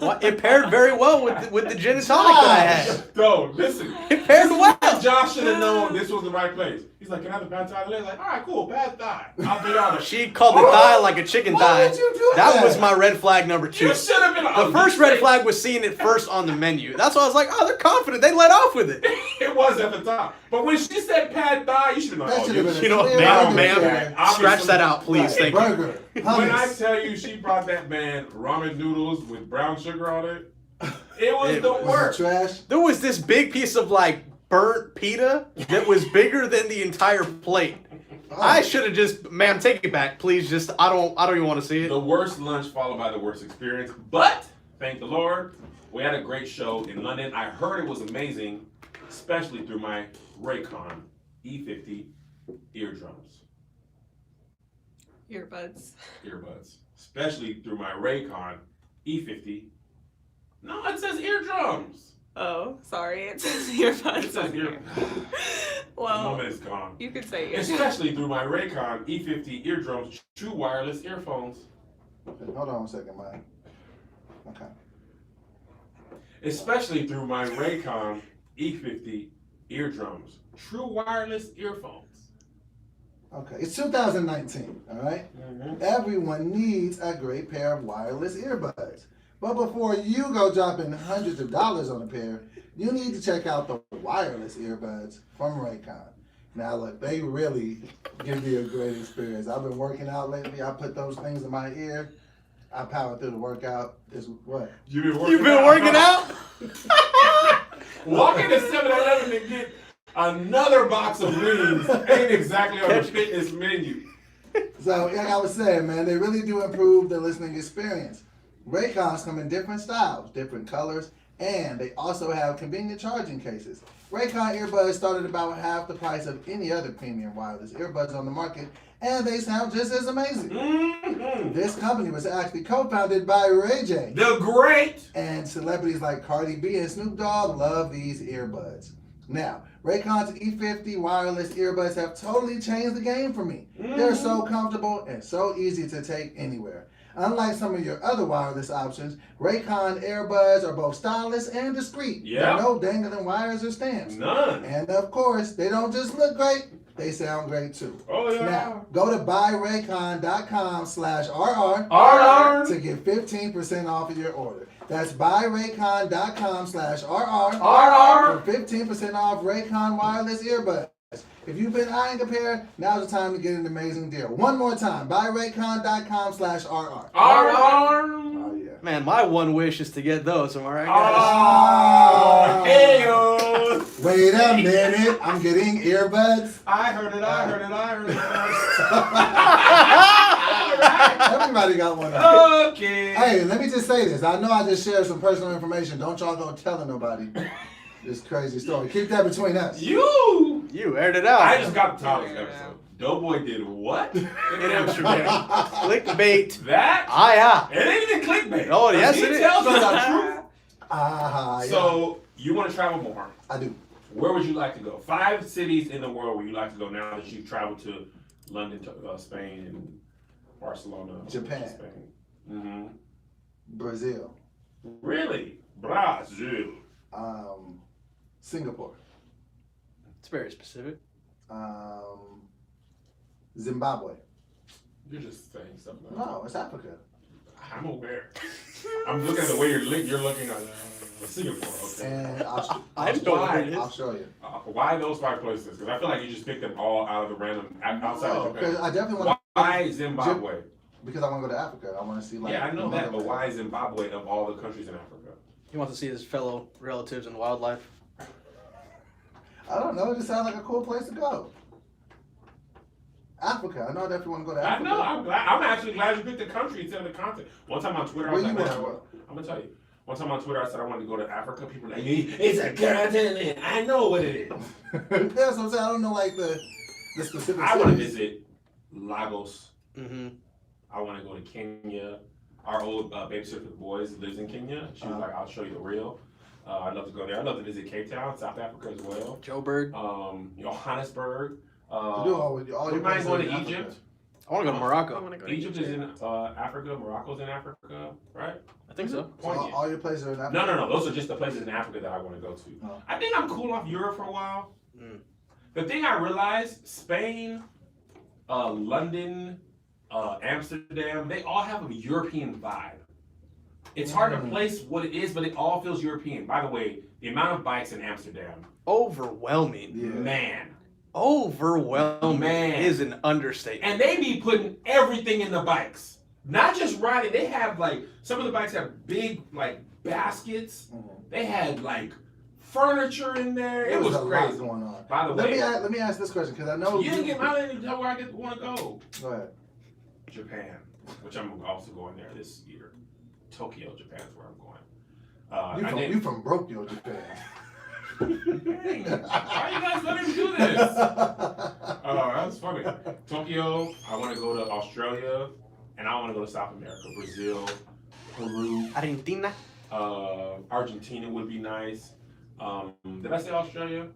Well, it paired very well with the gin and tonic that I had. No, listen. It paired well. Josh should have known this was the right place. He's like, can I have the pad thai today? Like, all right, cool, pad thai. I'll be honest. She called the thigh like a chicken Why thigh. would you do That was my red flag number 2. You should have been. The first red flag was seeing it first on the menu. That's why I was like, oh, they're confident. They let off with it. It was at the top. But when she said pad thai, you should have That known. should have been You know, clear ma'am, burger, ma'am, yeah. scratch that out, please. Thank you. Burger. When I Hummus. tell you she brought that man ramen noodles with brown sugar on it, it was the Was it worst. trash? There was this big piece of like burnt pita that was bigger than the entire plate. Oh. I should have just, ma'am, take it back, please. Just I don't even want to see it. The worst lunch followed by the worst experience. But thank the Lord, we had a great show in London. I heard it was amazing, especially through my Raycon E50 eardrums. Earbuds. Earbuds. Especially through my Raycon E50. No, it says eardrums. Oh, sorry. It says earbuds. It says on here. eardrums. The Well, moment is gone. you could say earbuds. Especially through my Raycon E50 eardrums, true wireless earphones. Okay, hold on a second, man. Okay. Especially through my Raycon E50 eardrums, true wireless earphones. Okay. It's 2019, all right? Everyone needs a great pair of wireless earbuds. But before you go dropping hundreds of dollars on a pair, you need to check out the wireless earbuds from Raycon. Now look, they really give you a great experience. I've been working out lately. I put those things in my ear. I power through the workout. Is what? You've been You've been working out? Walking to 7-Eleven to get another box of wings ain't exactly on the fitness menu. So, like I was saying, man, they really do improve the listening experience. Raycons come in different styles, different colors, and they also have convenient charging cases. Raycon earbuds start at about half the price of any other premium wireless earbuds on the market, and they sound just as amazing. This company was actually co-founded by Ray J. The great. And celebrities like Cardi B and Snoop Dogg love these earbuds. Now, Raycon's E50 wireless earbuds have totally changed the game for me. They're so comfortable and so easy to take anywhere. Unlike some of your other wireless options, Raycon earbuds are both stylish and discreet. Yeah. There are no dangling wires or stands. None. And of course, they don't just look great, they sound great too. Oh, yeah. Now, go to buyraycon.com/RR RR. to get 15% off of your order. That's buyraycon.com/RR RR. for 15% off Raycon wireless earbuds. If you've been eyeing a pair, now's the time to get an amazing deal. One more time, buyraycon.com/RR. RR. Oh, yeah. Man, my one wish is to get those. Am I right, Oh, guys? hey-o. Wait a minute, I'm getting earbuds. I heard it. Everybody got one. Okay. Hey, let me just say this. I know I just shared some personal information. Don't y'all go telling nobody this crazy story. Keep that between us. You aired it out. I just got the title of this episode. Doughboy did what? in Amsterdam. Clickbait. That? Yeah. It ain't even clickbait. Oh, yes, He it is. tells us the truth. Yeah. So, you want to travel more. I do. Where would you like to go? 5 cities in the world where you like to go now that you've traveled to London, to Spain, and Barcelona. Japan. Spain. Mm-hmm. Brazil. Really? Brazil. Singapore. It's very specific. Zimbabwe. You're just saying something. No, it's Africa. I'm aware. I'm looking at the way you're looking at Singapore. Okay. And Australia. I know what it is. Australia. Why those 5 places? Because I feel like you just picked them all out of the random outside No, of because Japan. I definitely want Why Zimbabwe? because I want to go to Africa. I want to see like. Yeah, I know the that, but motherland. why Zimbabwe of all the countries in Africa? He wants to see his fellow relatives and wildlife. I don't know. It just sounds like a cool place to go. Africa. I know I definitely want to go to I Africa. know. I'm actually glad you picked the country instead of the continent. One time on Twitter, I was Where like, you man, want to go? I'm gonna tell you. One time on Twitter, I said I wanted to go to Africa. People were like, it's a continent. I know what it is. That's what I'm saying. I don't know like the specific. I want to cities. visit Lagos. Mm-hmm. I want to go to Kenya. Our old babysitter for the boys lives in Kenya. She was like, I'll show you the real. I'd love to go there. I'd love to visit Cape Town, South Africa as well. Joburg. Johannesburg. You do all we your might places go in to Africa. Egypt. I want to go to Morocco. I want to go to Egypt is in Africa. Morocco's in Africa, right? I think so. So all your places are in Africa? No. Those are just the places in Africa that I want to go to. Oh. I think I'm cool off Europe for a while. Mm. The thing I realized, Spain, London, Amsterdam, they all have a European vibe. It's hard to place what it is, but it all feels European. By the way, the amount of bikes in Amsterdam, Overwhelming. Yeah. man. Overwhelming Man. is an understatement. And they be putting everything in the bikes. Not just riding, they have like, some of the bikes have big like baskets. They had like furniture in there. It was a lot crazy. going on. By the way, Let me ask this question because I know you didn't get my name to tell where I want to go. Go ahead. Japan, which I'm also going there this year. Tokyo, Japan is where I'm going. You from Brokyo, Japan. Dang, why you guys letting me do this? That's funny. Tokyo, I want to go to Australia, and I want to go to South America, Brazil, Peru, Argentina. Argentina would be nice. Did I say Australia?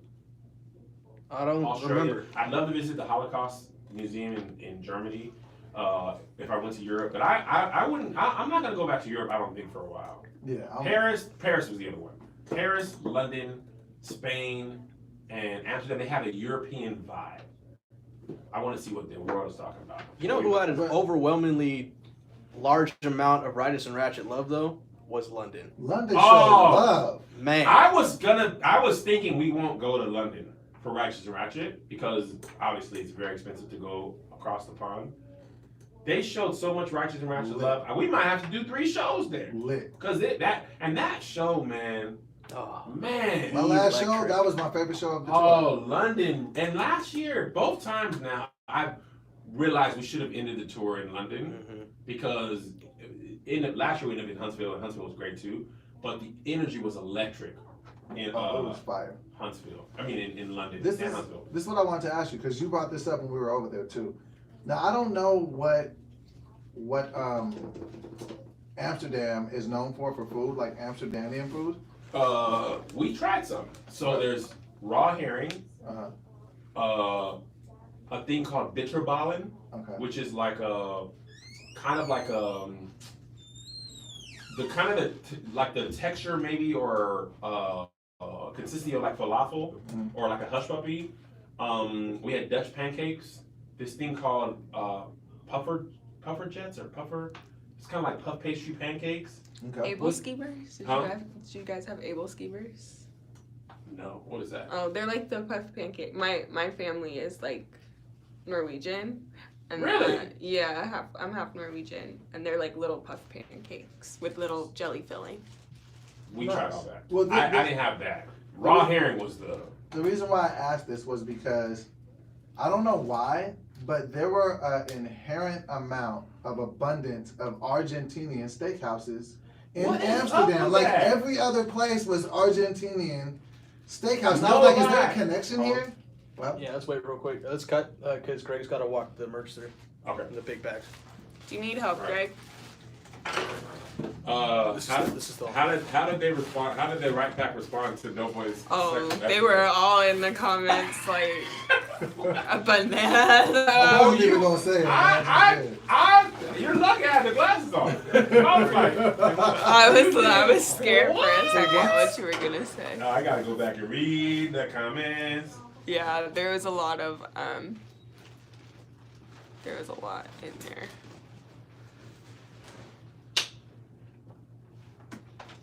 I don't remember. I'd love to visit the Holocaust Museum in Germany. If I went to Europe, but I wouldn't. I'm not gonna go back to Europe. I don't think for a while. Yeah. Paris was the other one. Paris, London, Spain, and Amsterdam. They have a European vibe. I want to see what the world is talking about. You know who had an overwhelmingly large amount of Riders and Ratchet love though? Was London. London showed love. Man. I was thinking we won't go to London for Righteous and Ratchet because obviously it's very expensive to go across the pond. They showed so much Righteous and Ratchet love. We might have to do 3 shows there. Lit. Cause that show, man. Oh, Man. My last show, Electric. that was my favorite show of the tour. Oh, London. And last year, both times now, I've realized we should have ended the tour in London because last year we ended in Huntsville, and Huntsville was great too. But the energy was electric in it was fire. Huntsville. I mean, in London This and Huntsville. is what I wanted to ask you because you brought this up when we were over there too. Now I don't know what Amsterdam is known for food, like Amsterdamian food. We tried some. So there's raw herring, a thing called bitterballen, Okay. which is like the texture maybe or consistency of like falafel or like a hush puppy. We had Dutch pancakes. This thing called puffer jets or puffer. It's kind of like puff pastry pancakes. Okay. Able skeevers? Did you guys have able skeevers? No, what is that? Oh, they're like the puff pancake. My family is like Norwegian. And Really? Yeah, I'm half Norwegian, and they're like little puff pancakes with little jelly filling. We Nice. tried all that. Well, I didn't have that. Raw herring was the. The reason why I asked this was because I don't know why, but there were an inherent amount of abundance of Argentinian steakhouses in What is up Amsterdam. with Like that? every other place was Argentinian steakhouse. And I No was like, is there lie. a connection here? Well, yeah, let's wait real quick. Let's cut because Greg's got to walk the merch through Okay. in the big bags. Do you need help, Right. Greg? This is the How did they respond? How did they right back respond to Doughboy's? Oh, second they were episode? all in the comments like a I banana. wasn't even gonna say it. You're lucky I had the glasses on. I was like, I was scared for a second what you were gonna say. no, I gotta go back and read the comments. Yeah, there was a lot in there.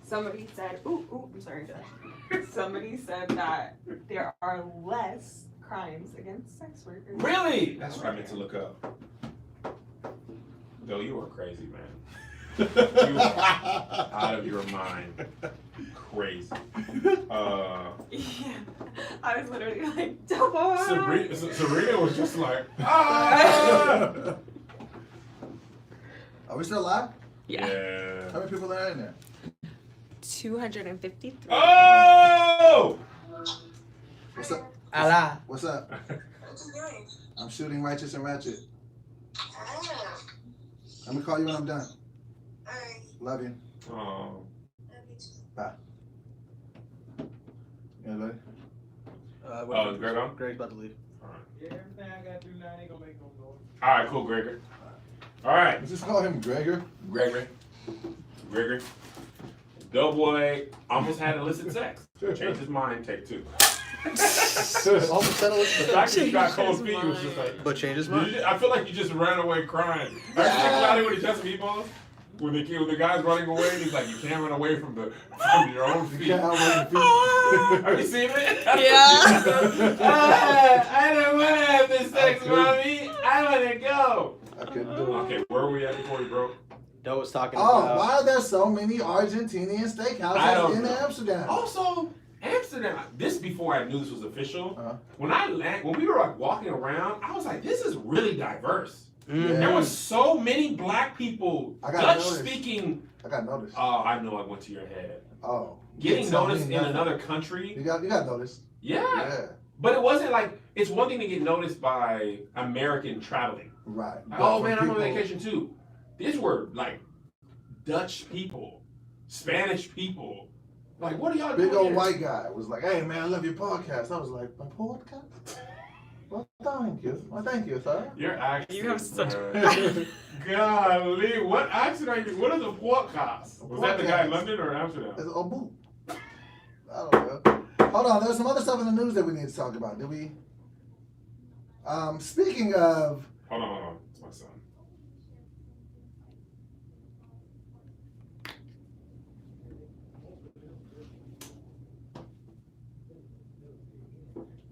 Somebody said, I'm sorry, Josh. Somebody said that there are less crimes against sex workers. Really? That's what I meant to look up. Though you are crazy, man. You are out of your mind. Crazy. Yeah, I was literally like, double. Serena was just like, ah! Are we still live? Yeah. How many people are in there? 253. Oh! What's up? Allah. What's up? I'm shooting Righteous and Ratchet. Let me call you when I'm done. Love you. Oh. Bye. You ready? Oh, is Greg on? Greg's about to leave. Yeah, everything I gotta do now ain't gonna make no noise. All right, cool, Gregor. All right, Let's just call him Gregor. Gregory. Doughboy almost had illicit sex. Changed his mind, take two. Almost settled. The fact that you got cold Changed feet his was just like. But change his mind. I feel like you just ran away crying. Are you thinking about it when he does meatballs? When the guy's running away, and he's like, "You can't run away from your own feet." Yeah, I Have you seen it? Yeah. I don't want to have this sex, mommy. I want to go. couldn't do it. Okay, where were we at before we broke? Doe was talking Oh, about. why are there so many Argentinian I steakhouses don't in know. Amsterdam? Also, Amsterdam. This before I knew this was official. Uh-huh. When we were like walking around, I was like, "This is really diverse." Mm. There was so many black people, I got Dutch noticed. speaking. I got noticed. Oh, I know I went to your head. Oh. Getting Tell me noticed in nothing. another country. You got noticed. Yeah. Yeah. But it wasn't like, it's one thing to get noticed by American traveling. Right. Oh But man, for I'm on people- vacation too. These were like Dutch people, Spanish people. Like, what are y'all doing? Big old here? white guy was like, "Hey man, I love your podcast." I was like, "My podcast?" Well, thank you. Well, thank you, sir. Your accent. You have such man. Golly, what accent are you? What is a podcast? Was that the guy in Podcast. London or Amsterdam? It's a boot. I don't know. Hold on, there's some other stuff in the news that we need to talk about. Did we? Speaking of, Hold on. It's my son.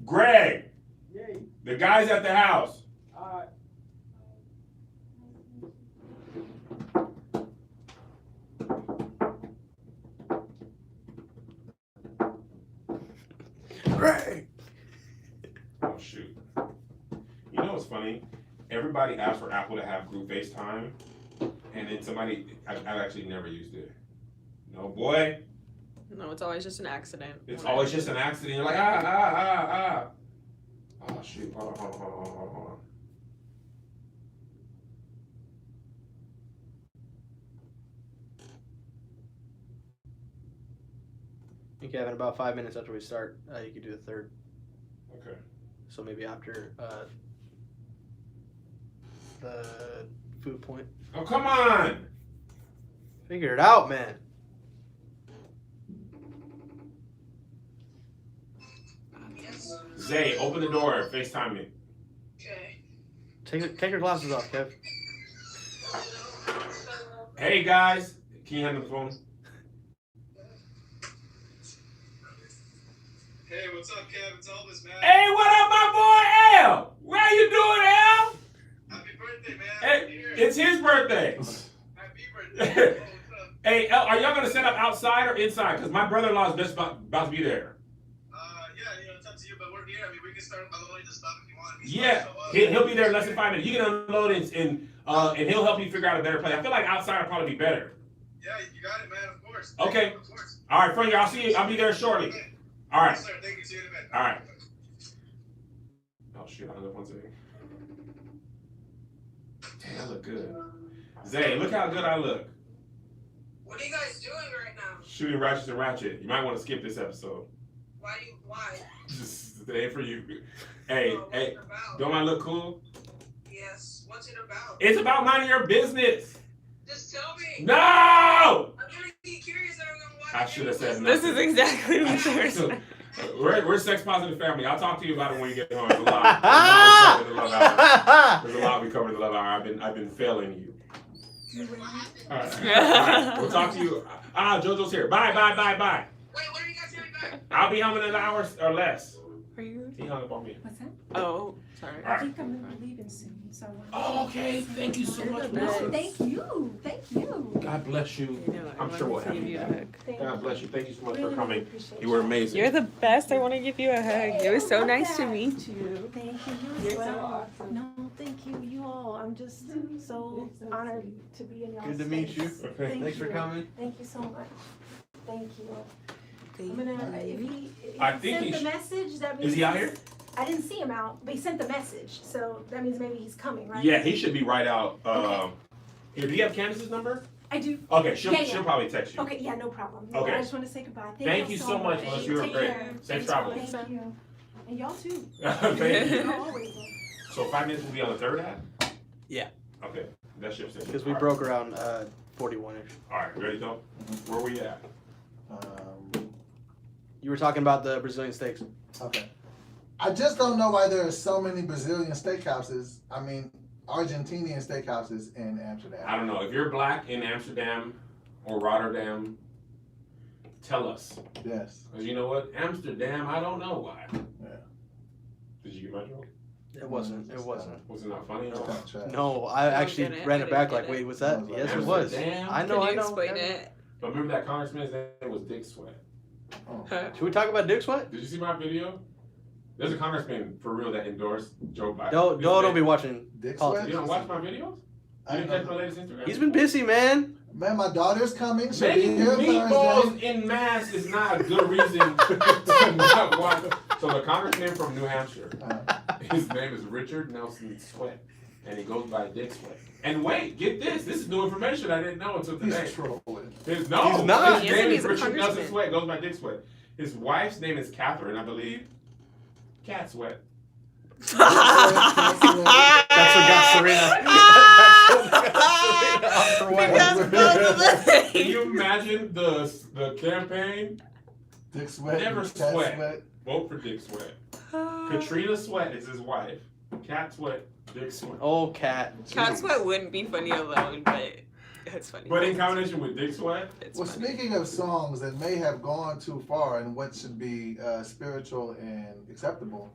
Greg, Yay. the guy's at the house. Alright. Greg. Oh shoot. You know what's funny? Everybody asked for Apple to have group FaceTime, and then I've actually never used it. No boy, No, it's always just an accident. it's always just an accident. You're like, ah. Oh shoot, hold on. Okay, in about 5 minutes after we start, you could do the third. Okay. So maybe after the food point. Oh, come on! Figure it out, man. Zay, open the door. FaceTime me. Take your glasses off, Kev. Hey guys, can you hand the phone? Hey, what's up, Kev? It's Elvis, man. Hey, what up, my boy L? Where you doing, L? Happy birthday, man. Hey, it's his birthday. Happy birthday. Oh, what's up? Hey, L, are y'all gonna set up outside or inside? Cause my brother-in-law is just about to be there. Yeah, it's up to you, but we're here. I mean, we can start unloading the stuff if you want. Yeah, he'll be there in less than 5 minutes. You can unload it and he'll help you figure out a better place. I feel like outside will probably be better. Yeah, you got it, man. Of course. Okay. Of course. All right, friend, I'll see you. I'll be there shortly. Okay. All right. Yes, sir. Thank you. See you in a bit. All right. Oh shit! I hung up 1 second. Damn, I look good. Zay, look how good I look. What are you guys doing right now? Shooting Righteous and Ratchet. You might want to skip this episode. Why? Just it ain't for you. Hey, What's hey, it about? don't I look cool? Yes. What's it about? It's about minding your business. Just tell me. No! I'm gonna be curious and I'm gonna watch. I should have said This nothing. is exactly what they were So, saying. we're a sex positive family. I'll talk to you about it when you get home. There's a lot. There's a lot we covered in the love hour. I've been failing you. All right. We'll talk to you. JoJo's here. Bye. Wait, what are you guys doing back? I'll be home in an hour or less. Are you? He hung up on me. What's that? Oh, sorry. All right. I think I'm leaving soon, so. Oh, okay. Thank you so You're much. the Melissa. best. Thank you. God bless you. You know, I I'm sure wanted we'll to have give you you a back. hug. God bless you. Thank you so much for Really coming. appreciate You were amazing. You're the best. I want to give you a hug. It was so nice to meet you. Thank you. You're as so well. awesome. No, thank you. You all. I'm just so honored to be in y'all's Good to meet you. space. Okay. Thank Thanks for you. coming. Thank you so much. Thank you. I'm gonna, if he I think sent he the sh- message, that means Is he out here? I didn't see him out, but he sent the message, so that means maybe he's coming, right? Yeah, he should be right out. Okay. Here, do you have Candace's number? I do. Okay, she'll Yeah. probably text you. Okay, yeah, no problem. Okay. I just want to say goodbye. Thank you so much, Melissa. You were Take great. care. Safe travels. Thank you. And y'all too. Thank you. Y'all always. So 5 minutes will be on the third half? Yeah. Okay, that's ship station. Because we All right. broke around 41-ish. All right, ready to go? Where we at? You were talking about the Brazilian steaks. Okay. I just don't know why there are so many Brazilian steakhouses. I mean, Argentinian steakhouses in Amsterdam. I don't know. If you're black in Amsterdam or Rotterdam, tell us. Yes. Because you know what? Amsterdam, I don't know why. Yeah. Did you get my joke? It wasn't. It wasn't. Was it not funny? It's kind of trash. No, I actually get it. ran I it back didn't like, get wait, it. what's that? I was like, Yes, it was. Amsterdam? I know, Can I you know. explain it? But remember that congressman's name was Dick Sweat. Oh. Should we talk about Dick Sweat? Did you see my video? There's a congressman for real that endorsed Joe Biden. Don't be watching Dick politics. Sweat? You don't watch my videos? I You didn't know. catch my latest Instagram? He's been busy, man. Man, my daughter's coming. She'll be Making here meatballs Thursday. in mass is not a good reason to not watch. So the congressman from New Hampshire, his name is Richard Nelson Sweat, and he goes by Dick Sweat. And wait, get this. This is new information I didn't know until today. He's trolling. He's not. His Yes, name he's is a Richard Nelson congressman. Sweat, goes by Dick Sweat. His wife's name is Catherine, I believe. Cat Sweat. That's what got Serena. That's what got Serena off her wedding. Because both of them. Can you imagine the campaign? Dick Sweat. Never Cat sweat. Vote for Dick Sweat. Katrina Sweat is his wife. Cat Sweat, Dick Sweat. Oh, cat. Cat Sweat wouldn't be funny alone, but it's funny. But in combination with Dick Sweat, It's Well, funny. speaking of songs that may have gone too far and what should be spiritual and acceptable,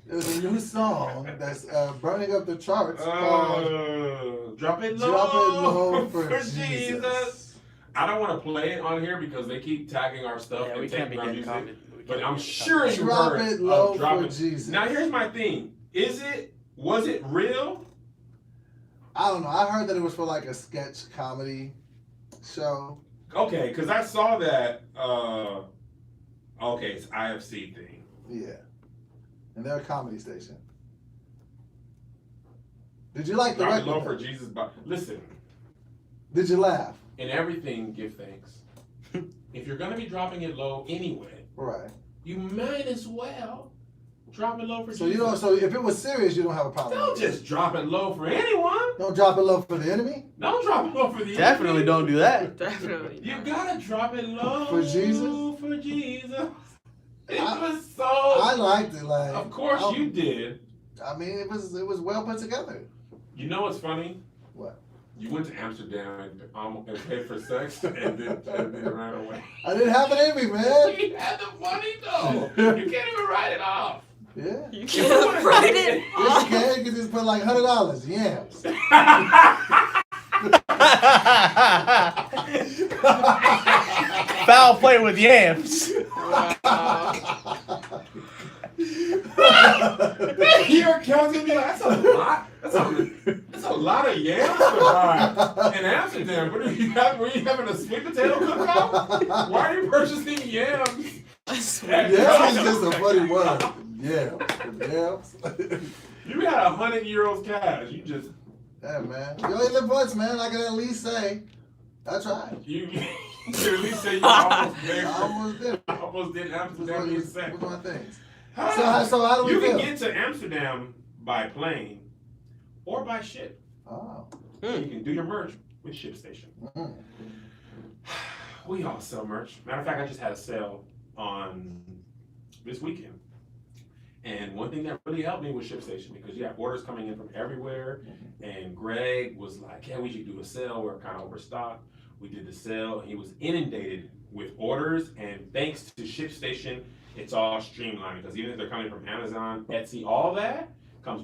there's a new song that's burning up the charts called drop it Drop It low, Low for Jesus. Jesus. I don't want to play it on here because they keep tagging our stuff Yeah, and we can't be taking our getting music. comment. we But can't I'm be getting sure comment. you Drop heard it low of Drop for It. Jesus. Now here's my thing. Was it real? I don't know. I heard that it was for like a sketch comedy show. Okay, because I saw that. Okay, it's IFC thing. Yeah. And they're a comedy station. Did you like the Drop it low record? for Jesus. But listen, Did you laugh? in everything, give thanks. If you're gonna be dropping it low anyway, Right. you might as well drop it low for So Jesus. you don't. So if it was serious, you don't have a problem. Don't with it. just drop it low for anyone. Don't drop it low for the enemy. Don't drop it low for the Definitely enemy. don't do that. Definitely. You gotta drop it low For Jesus? For Jesus. It I- was so. I liked it. Like, Of course I- you did. I mean, it was well put together. You know what's funny? What? You went to Amsterdam and paid for sex and then ran away. I didn't have it in me, man. You had the money though. You can't even write it off. Yeah. You you can't wanna write get it it- Yes, off. you can. You can just put like $100 yams. Foul play with yams. You're counting me like, that's a lot. That's a lot of yams to buy in Amsterdam. What are you having? Were you having a sweet potato cook-off? Why are you purchasing yams? Yams is just a funny word. Yams. You had 100 euros cash. You just Yeah, man. You only live once, man. I can at least say, I tried. you at least say you almost I there. almost did. Almost did Amsterdam in sex. What's my things? So how do we You feel? can get to Amsterdam by plane or by ship. Oh. You can do your merch with ShipStation. Mm. We all sell merch. Matter of fact, I just had a sale on this weekend. And one thing that really helped me was ShipStation because you have orders coming in from everywhere. And Greg was like, yeah, we should do a sale. We're kind of overstocked. We did the sale and he was inundated with orders. And thanks to ShipStation, it's all streamlined because even if they're coming from Amazon, Etsy, all that comes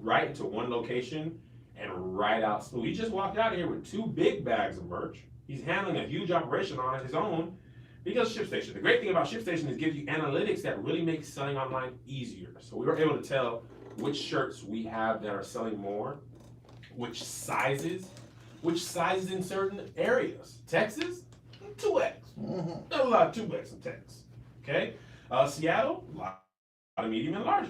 right into one location and right out smooth. He just walked out of here with 2 big bags of merch. He's handling a huge operation on his own because ShipStation. The great thing about ShipStation is it gives you analytics that really makes selling online easier. So we were able to tell which shirts we have that are selling more, which sizes in certain areas. Texas, 2X. Mm-hmm. Not a lot of duplex in Texas. Okay? Seattle, a lot of medium and large.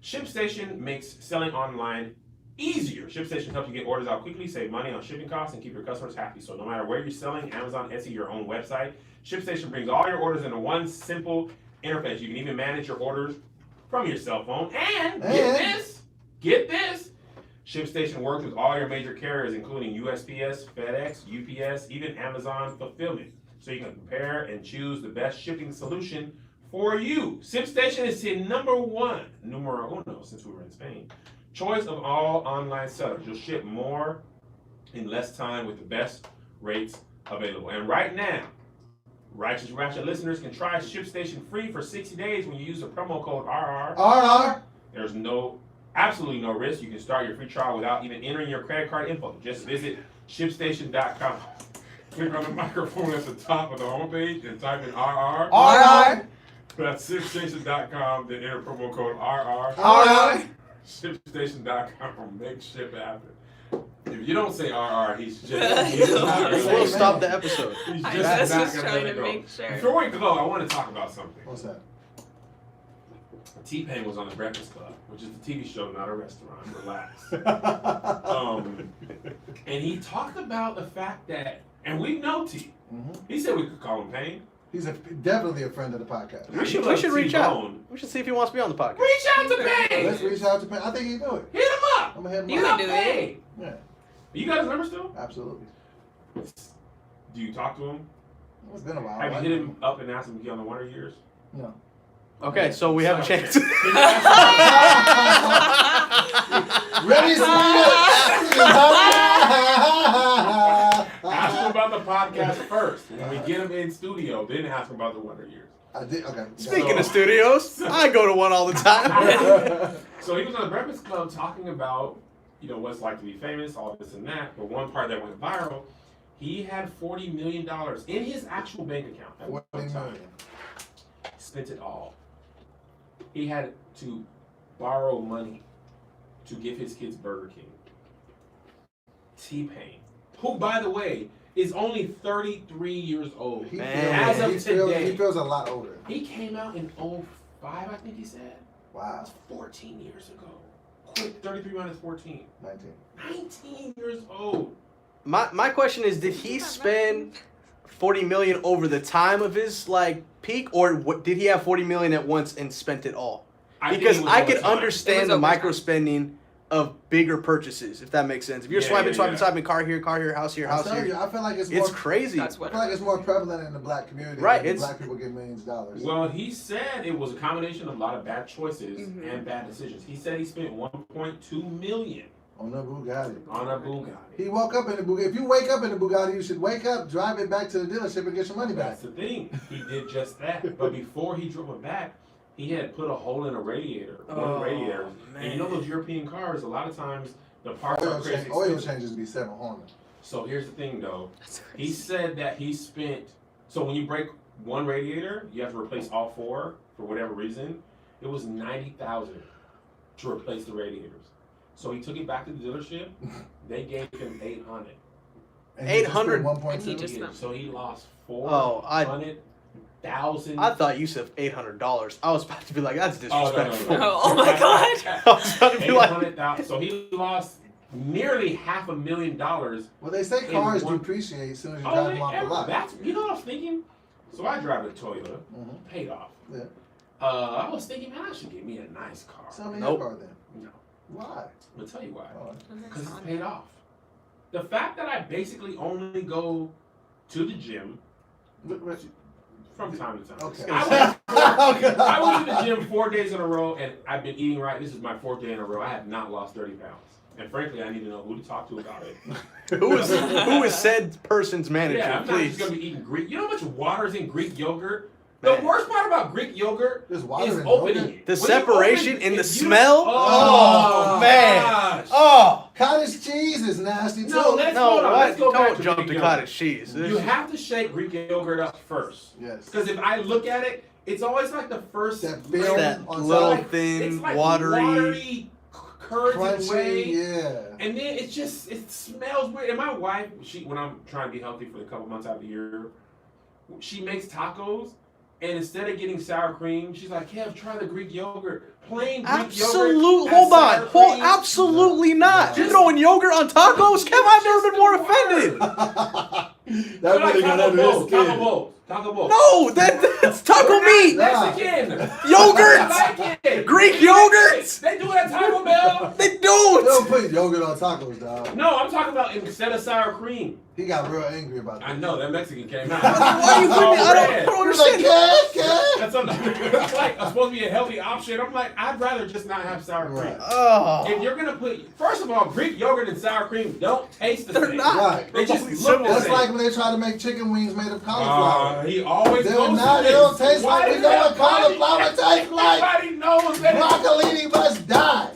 ShipStation makes selling online easier. ShipStation helps you get orders out quickly, save money on shipping costs, and keep your customers happy. So no matter where you're selling, Amazon, Etsy, your own website, ShipStation brings all your orders into one simple interface. You can even manage your orders from your cell phone. And get this, ShipStation works with all your major carriers, including USPS, FedEx, UPS, even Amazon Fulfillment. So you can compare and choose the best shipping solution for you. ShipStation is the numero uno, since we were in Spain, choice of all online sellers. You'll ship more in less time with the best rates available. And right now, Righteous Ratchet listeners can try ShipStation free for 60 days when you use the promo code RR. There's absolutely no risk. You can start your free trial without even entering your credit card info. Just visit ShipStation.com. Click on the microphone at the top of the homepage and type in RR. That's ShipStation.com. Then enter promo code RR. ShipStation.com. Make ship happen. If you don't say RR, he's just not We'll gonna stop the episode. He's I just was not just gonna trying let it to go. make sure. Before we go, I want to talk about something. What's that? T-Pain was on the Breakfast Club, which is a TV show, not a restaurant. Relax. And he talked about the fact that, and we know T. Mm-hmm. He said we could call him Pain. He's definitely a friend of the podcast. We should reach out. We should see if he wants to be on the podcast. Reach out to Pain. Let's reach out to Pain. I think he do it. Hit him up. I'm gonna hit him You up. can do it. Yeah, You got his number still? absolutely. Do you talk to him? It's been a while. Have you hit him up and asked him to get on the Wonder Years? No. Okay, so we have a chance. Ready, Ask him about the podcast first. When we get him in studio, then ask him about the Wonder Years. I did. Okay. Speaking of studios, I go to one all the time. So he was on the Breakfast Club talking about, what it's like to be famous, all this and that. But one part that went viral, he had $40 million in his actual bank account. At one 40 time. million. Spent it all. He had to borrow money to give his kids Burger King. T-Pain, who, by the way, is only 33 years old. He As of today. he feels a lot older. He came out in 05, I think he said. Wow. That's 14 years ago. Quick, 33 minus 14. 19 years old. My question is, did he spend 40 million over the time of his peak, or did he have 40 million at once and spent it all? Because I could understand the micro spending of bigger purchases, if that makes sense. If you're swiping, car here, house here, house here. I feel like it's crazy. I feel like it's more prevalent in the black community. Right, Like black people get millions of dollars. Well, he said it was a combination of a lot of bad choices and bad decisions. He said he spent 1.2 million on a Bugatti. He woke up in the Bugatti. If you wake up in the Bugatti, you should wake up, drive it back to the dealership, and get your money back. That's the thing. He did just that. But before he drove it back, he had put a hole in a radiator. One of the radiators. Man. And those European cars, a lot of times the parts are crazy expensive. Oil changes be $700. So here's the thing, though. He said that he spent. So when you break one radiator, you have to replace all four for whatever reason. It was $90,000 to replace the radiators. So he took it back to the dealership. They gave him $800. 800. 1.2. So he lost $400,000. I thought you said $800. I was about to be like, that's disrespectful. Oh my god. I was about to be like, $800,000. So he lost nearly $500,000. Well, they say cars depreciate as soon as you drive them off the lot. That's what I was thinking. So I drive a Toyota, paid off. Yeah. I was thinking, man, I should get me a nice car. Sell me your car then. No. Why? I'll tell you why. Because it's paid off. The fact that I basically only go to the gym from time to time. Okay. I went to the gym 4 days in a row, and I've been eating right. This is my 4th day in a row. I have not lost 30 pounds. And frankly, I need to know who to talk to about it. who is said person's manager, Yeah, I'm not please? just going to be eating Greek. You know how much water is in Greek yogurt? The worst part about Greek yogurt is opening it. The separation in the smell? Oh, man. gosh. Oh. Cottage cheese is nasty too. No, let's go back Don't to jump Greek to yogurt. cottage cheese. You have to shake Greek yogurt up first. Yes. Because if I look at it, it's always like the first That layer that on little top. thin, it's like watery curds Crunchy, away. yeah. And then it smells weird. And my wife, when I'm trying to be healthy for the couple months out of the year, she makes tacos, and instead of getting sour cream, she's like, Kev, try the Greek yogurt. Plain Greek yogurt. Absolutely not. You're throwing yogurt on tacos? Kev, I've never been more offended. That really got under his skin. Taco Bowls. No, that's taco meat. Mexican. Yogurt. Greek yogurt. They do it at Taco Bell. They They don't don't. put yogurt on tacos, dog. No, I'm talking about instead of sour cream. He got real angry about that. I know, that Mexican came out. Why are you putting it? I don't He was like, understand. Kev. It's like it's supposed to be a healthy option. I'm like, I'd rather just not have sour cream. Right. Oh. If you're gonna put, first of all, Greek yogurt and sour cream don't taste the They're same. not. Right. They just They're look the That's same. like when they try to make chicken wings made of cauliflower. He always They're goes not. to They don't this. taste like. Why We does know what everybody- cauliflower tastes like. Everybody knows that. Broccolini must die.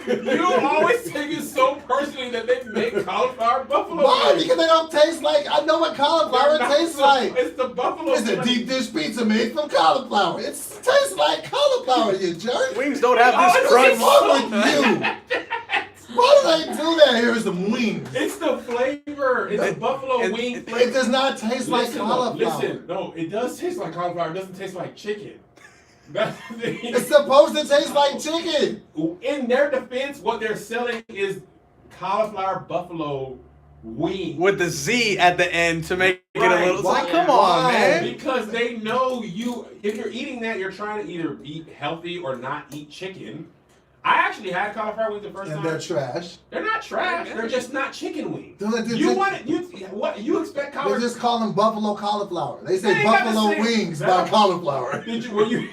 You always take it so personally that they make cauliflower buffalo Why? wings. Because they don't taste like. I know what cauliflower They're not tastes so- like. It's the buffalo. It's a wings. deep dish pizza made from cauliflower. It tastes like cauliflower, you jerk. Wings don't have this What's crunch. wrong with you? Why do they do that? Here is some wings. It's the flavor. It's a buffalo wing It flavor. does not taste like Listen, cauliflower. Listen, no, it does taste like cauliflower. It doesn't taste like chicken. That's the thing. It's supposed to taste like chicken. In their defense, what they're selling is cauliflower buffalo wing. With the Z at the end to make it a Right. little. It's like, Why? come on, Why? man. Because they know you, if you're eating that, you're trying to either eat healthy or not eat chicken. I actually had cauliflower wings the first And time. they're trash. They're not trash. They're just not chicken wings. They You want it? What? You expect cauliflower? just call them buffalo cauliflower. They They say ain't got the buffalo same- wings by That- cauliflower. Did you? Were you?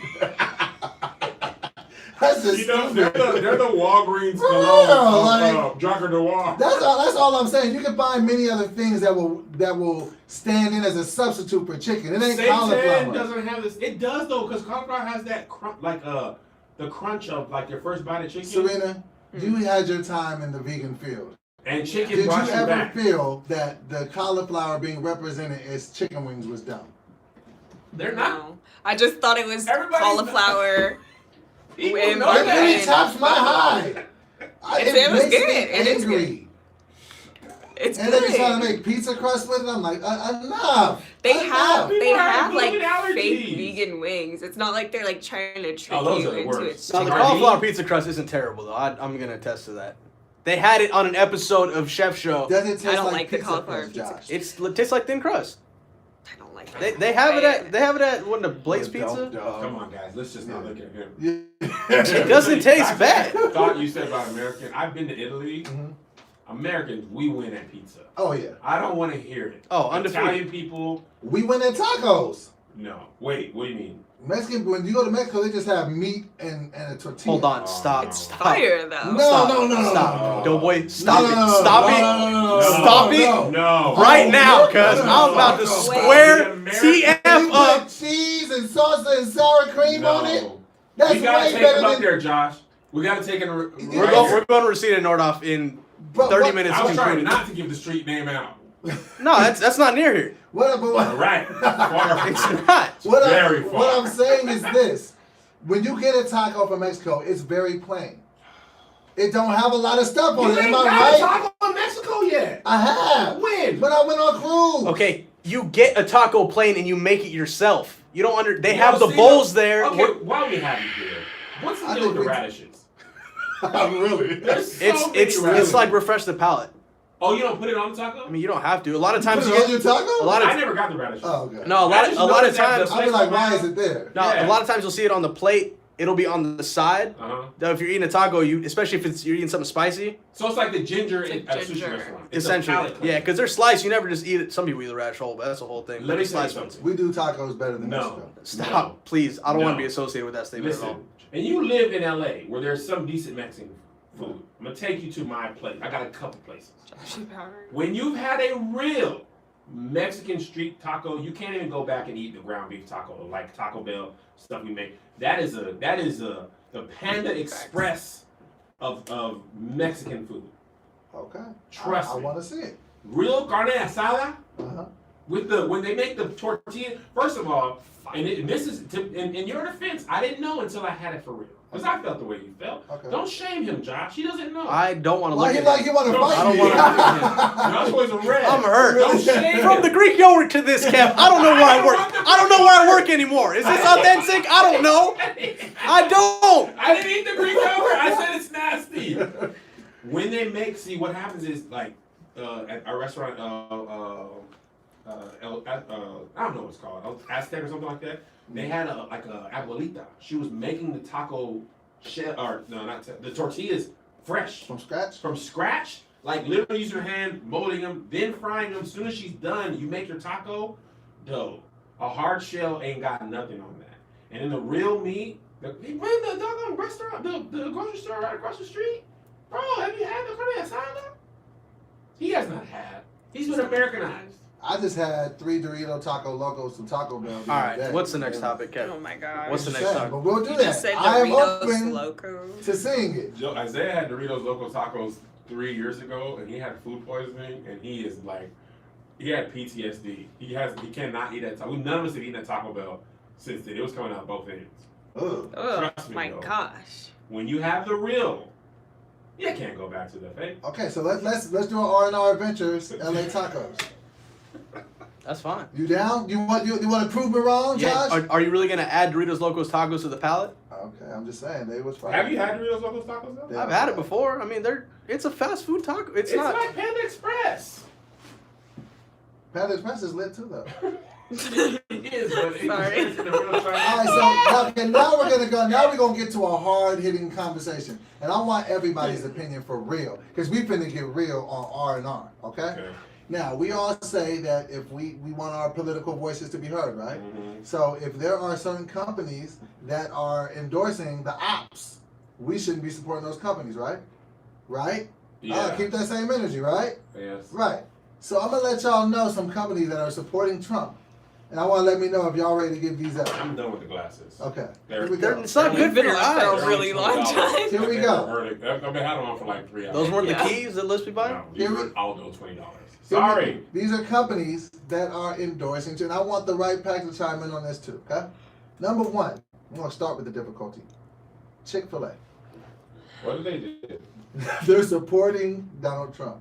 That's just You know, stupid. they're the Walgreens For cologne real, of like- Drucker Noir. That's all I'm saying. You can find many other things that will stand in as a substitute for chicken. It ain't Seitan cauliflower. doesn't have this. It does though, because cauliflower has that the crunch of like your first bite of chicken. Serena, you had your time in the vegan field. And chicken Did brought you you ever back. feel that the cauliflower being represented as chicken wings was dumb? They're not. No. I just thought it was Everybody- cauliflower. People With know It really margarine. tops my high. It was makes good. me It is angry. It's And they be trying good. to make pizza crust with it. I'm like, enough. They Enough. have People have like gluten allergies. fake vegan wings. It's not like they're like trying to trick Oh, those you are the into worst. it. No, the Sardine? cauliflower pizza crust isn't terrible though. I'm gonna attest to that. They had it on an episode of Chef Show. Does it taste I don't like like the pizza cauliflower crust, pizza Josh? It tastes like thin crust. I don't like that. They have it at what, the Blaze Pizza. Come on, guys. Let's just not look at him. It doesn't taste bad. Thought you said about American. I've been to Italy. Mhm. Americans, we win at pizza. Oh yeah. I don't want to hear it. Oh, undefeated. Italian people, We went at tacos. no. Wait, what do you mean? Mexican, when you go to Mexico, they just have meat and a tortilla. Hold on, Oh, stop. it's Stop. Fire though. No, Stop. no. Stop. Doughboy, stop No, it. no, no, Stop no, it. no, no, no, Stop no, it. no. No. Right Oh, now, no, cuz no, I'm about to no, no. square Wait. TF You up. put cheese and salsa and sour cream on it. No. That's We gotta way take better them up than. there, Josh. We gotta take it. We're going to Reseda Nordhoff in But 30 what- minutes. I was trying concluded. not to give the street name out. No, that's not near here. What? All right. Far from It's it. not. Very far. What I'm saying is this: when you get a taco from Mexico, it's very plain. It don't have a lot of stuff on You it. ain't Am I got a right? taco in Mexico yet. I have. When? When I went on cruise. Okay, you get a taco plain and you make it yourself. You don't under. They You have don't the see bowls them? there. Okay, why we have you here? What's the I deal think with the we- radishes? Really? There's so It's many it's radishes. like refresh the palate. Oh, you don't put it on the taco? I mean, you don't have to. A lot of Put times it you on get your taco? a lot I of never got the radishes. Oh, okay. no a lot I of just a lot of noticed that times. the I'll be like, why is it there? No, Yeah. a lot of times you'll see it on the plate. It'll be on the side. Uh-huh. Now, if you're eating a taco, you especially if you're eating something spicy, So it's like the ginger It's at like a sushi ginger. restaurant. It's a essentially, palate yeah, cleanser. because they're sliced. You never just eat it. Some people eat the radish whole, but that's the whole thing. Let me They tell you slice ones. something. We do tacos better than No. Mexico. Stop, No. please. I don't want to No. be associated with that statement at all. Listen, and you live in LA where there's some decent Mexican food. I'm gonna take you to my place. I got a couple places. When you've had a real Mexican street taco, you can't even go back and eat the ground beef taco like Taco Bell stuff we make. That is the Panda Express of Mexican food. Okay. Trust I me. want to see it. Real carne asada Uh-huh. with when they make the tortilla. First of all, and this is in your defense, I didn't know until I had it for real. Because I felt the way you felt. Okay. Don't shame him, Josh. He doesn't know. I don't want to Why look he at like it. you want to fight I don't me? want to. Josh was a red. I'm hurt. Don't shame From him. the Greek yogurt to this, Kev, I don't know where I work. I don't know where I work anymore. Is this authentic? I don't know. I don't. I didn't eat the Greek yogurt. I said it's nasty. When they make, see, what happens is like at a restaurant, I don't know what it's called, Aztec or something like that. They had a abuelita. She was making the taco shell, or no, not the tortillas fresh From scratch? from scratch. Like literally using her hand, molding them, then frying them. As soon as she's done, you make your taco dough. A hard shell ain't got nothing on that. And in the real meat, the doggone restaurant, the grocery store right across the street. Bro, have you had the carne asada? He has not had. He's been Americanized. I just had 3 Dorito Taco Locos from Taco Bell. All right, what's the next topic, Oh Kev? my god. What's the Just next saying, topic? But we'll do You that. just said I am Doritos open Locos. to seeing it. Isaiah had Doritos Loco Tacos 3 years ago, and he had food poisoning, and he is like, he had PTSD. He cannot eat that taco. None of us have eaten at Taco Bell since then. It was coming out both ends. Ugh. Oh Trust me, my though. gosh. When you have the real, you can't go back to the fake. Okay, so let's do an R&R Adventures LA Tacos. That's fine. You down? You want to prove me wrong, Yeah. Josh? Are you really gonna add Doritos Locos Tacos to the palette? Okay, I'm just saying they was fine. Have you had Doritos Loco Tacos though? Yeah. I've had it before. I mean, it's a fast food taco. It's not. like Panda Express. Panda Express is lit too, though. It is, but it's Sorry. it's in the real All right, so now we're gonna go. Now we're gonna get to a hard-hitting conversation, and I want everybody's opinion for real, because we finna get real on R&R. Okay? Okay. Now we all say that if we want our political voices to be heard, right? Mhm. So if there are certain companies that are endorsing the ops, we shouldn't be supporting those companies, right? Right? Yeah. Keep that same energy, right? Yes. Right. So I'm gonna let y'all know some companies that are supporting Trump, and I want to let me know if y'all ready to give these up. I'm done with the glasses. Okay. They're- Here we go. It's not We've good for been your like that eyes. a really long time. Here we go. I've been had them on for like 3 hours. Those weren't Yeah. the keys that Lisby bought? No, Here these we- were Aldo $20. Here we- Sorry. These are companies that are endorsing, and I want the right pack to chime in on this too. Okay. Number one, I'm gonna start with the difficulty. Chick-fil-A. What did they do? They're supporting Donald Trump.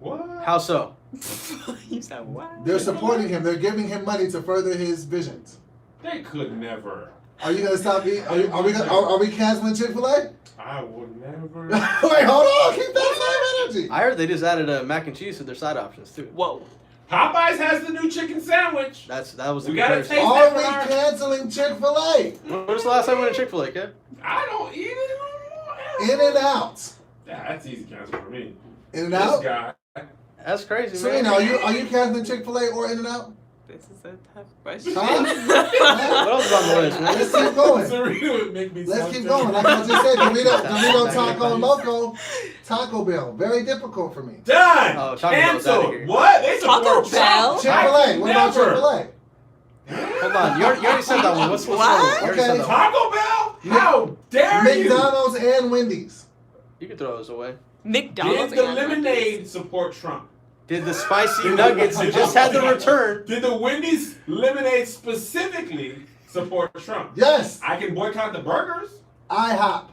What? How so? You said what? They're supporting him. They're giving him money to further his visions. They could never. Are you gonna stop eating? Are we canceling Chick-fil-A? I would never. Wait, hold on. Keep that same energy. I heard they just added a mac and cheese to their side options too. Whoa. Popeyes has the new chicken sandwich. That was the We gotta comparison. taste Are that we for our- canceling Chick-fil-A? When was the last time we went to Chick-fil-A, Kev? I don't eat it anymore. In and out. Yeah, that's easy cancel for me. In and This out. guy. That's crazy, Serena, man. are you canceling Chick-fil-A or In and Out? This is a tough question. Huh? What else is on the list, man? Let's keep going. Serena would make me Let's so keep sick. going. Like I just said, Dorito Taco Loco, Taco Bell. Very difficult for me. Done. Oh, Taco Bell's outta here. Canceled. What? They support Taco Trump. Bell? Chick-fil-A. What about Never. Chick-fil-A? Hold on, you already said that one. What's the other one? You already said Okay. that one. Taco Bell? How dare you? McDonald's and Wendy's. You can throw those away. McDonald's. Did the and lemonade support Trump? Did the spicy nuggets that just had the return? Did the Wendy's lemonade specifically support Trump? Yes. I can boycott the burgers. IHOP.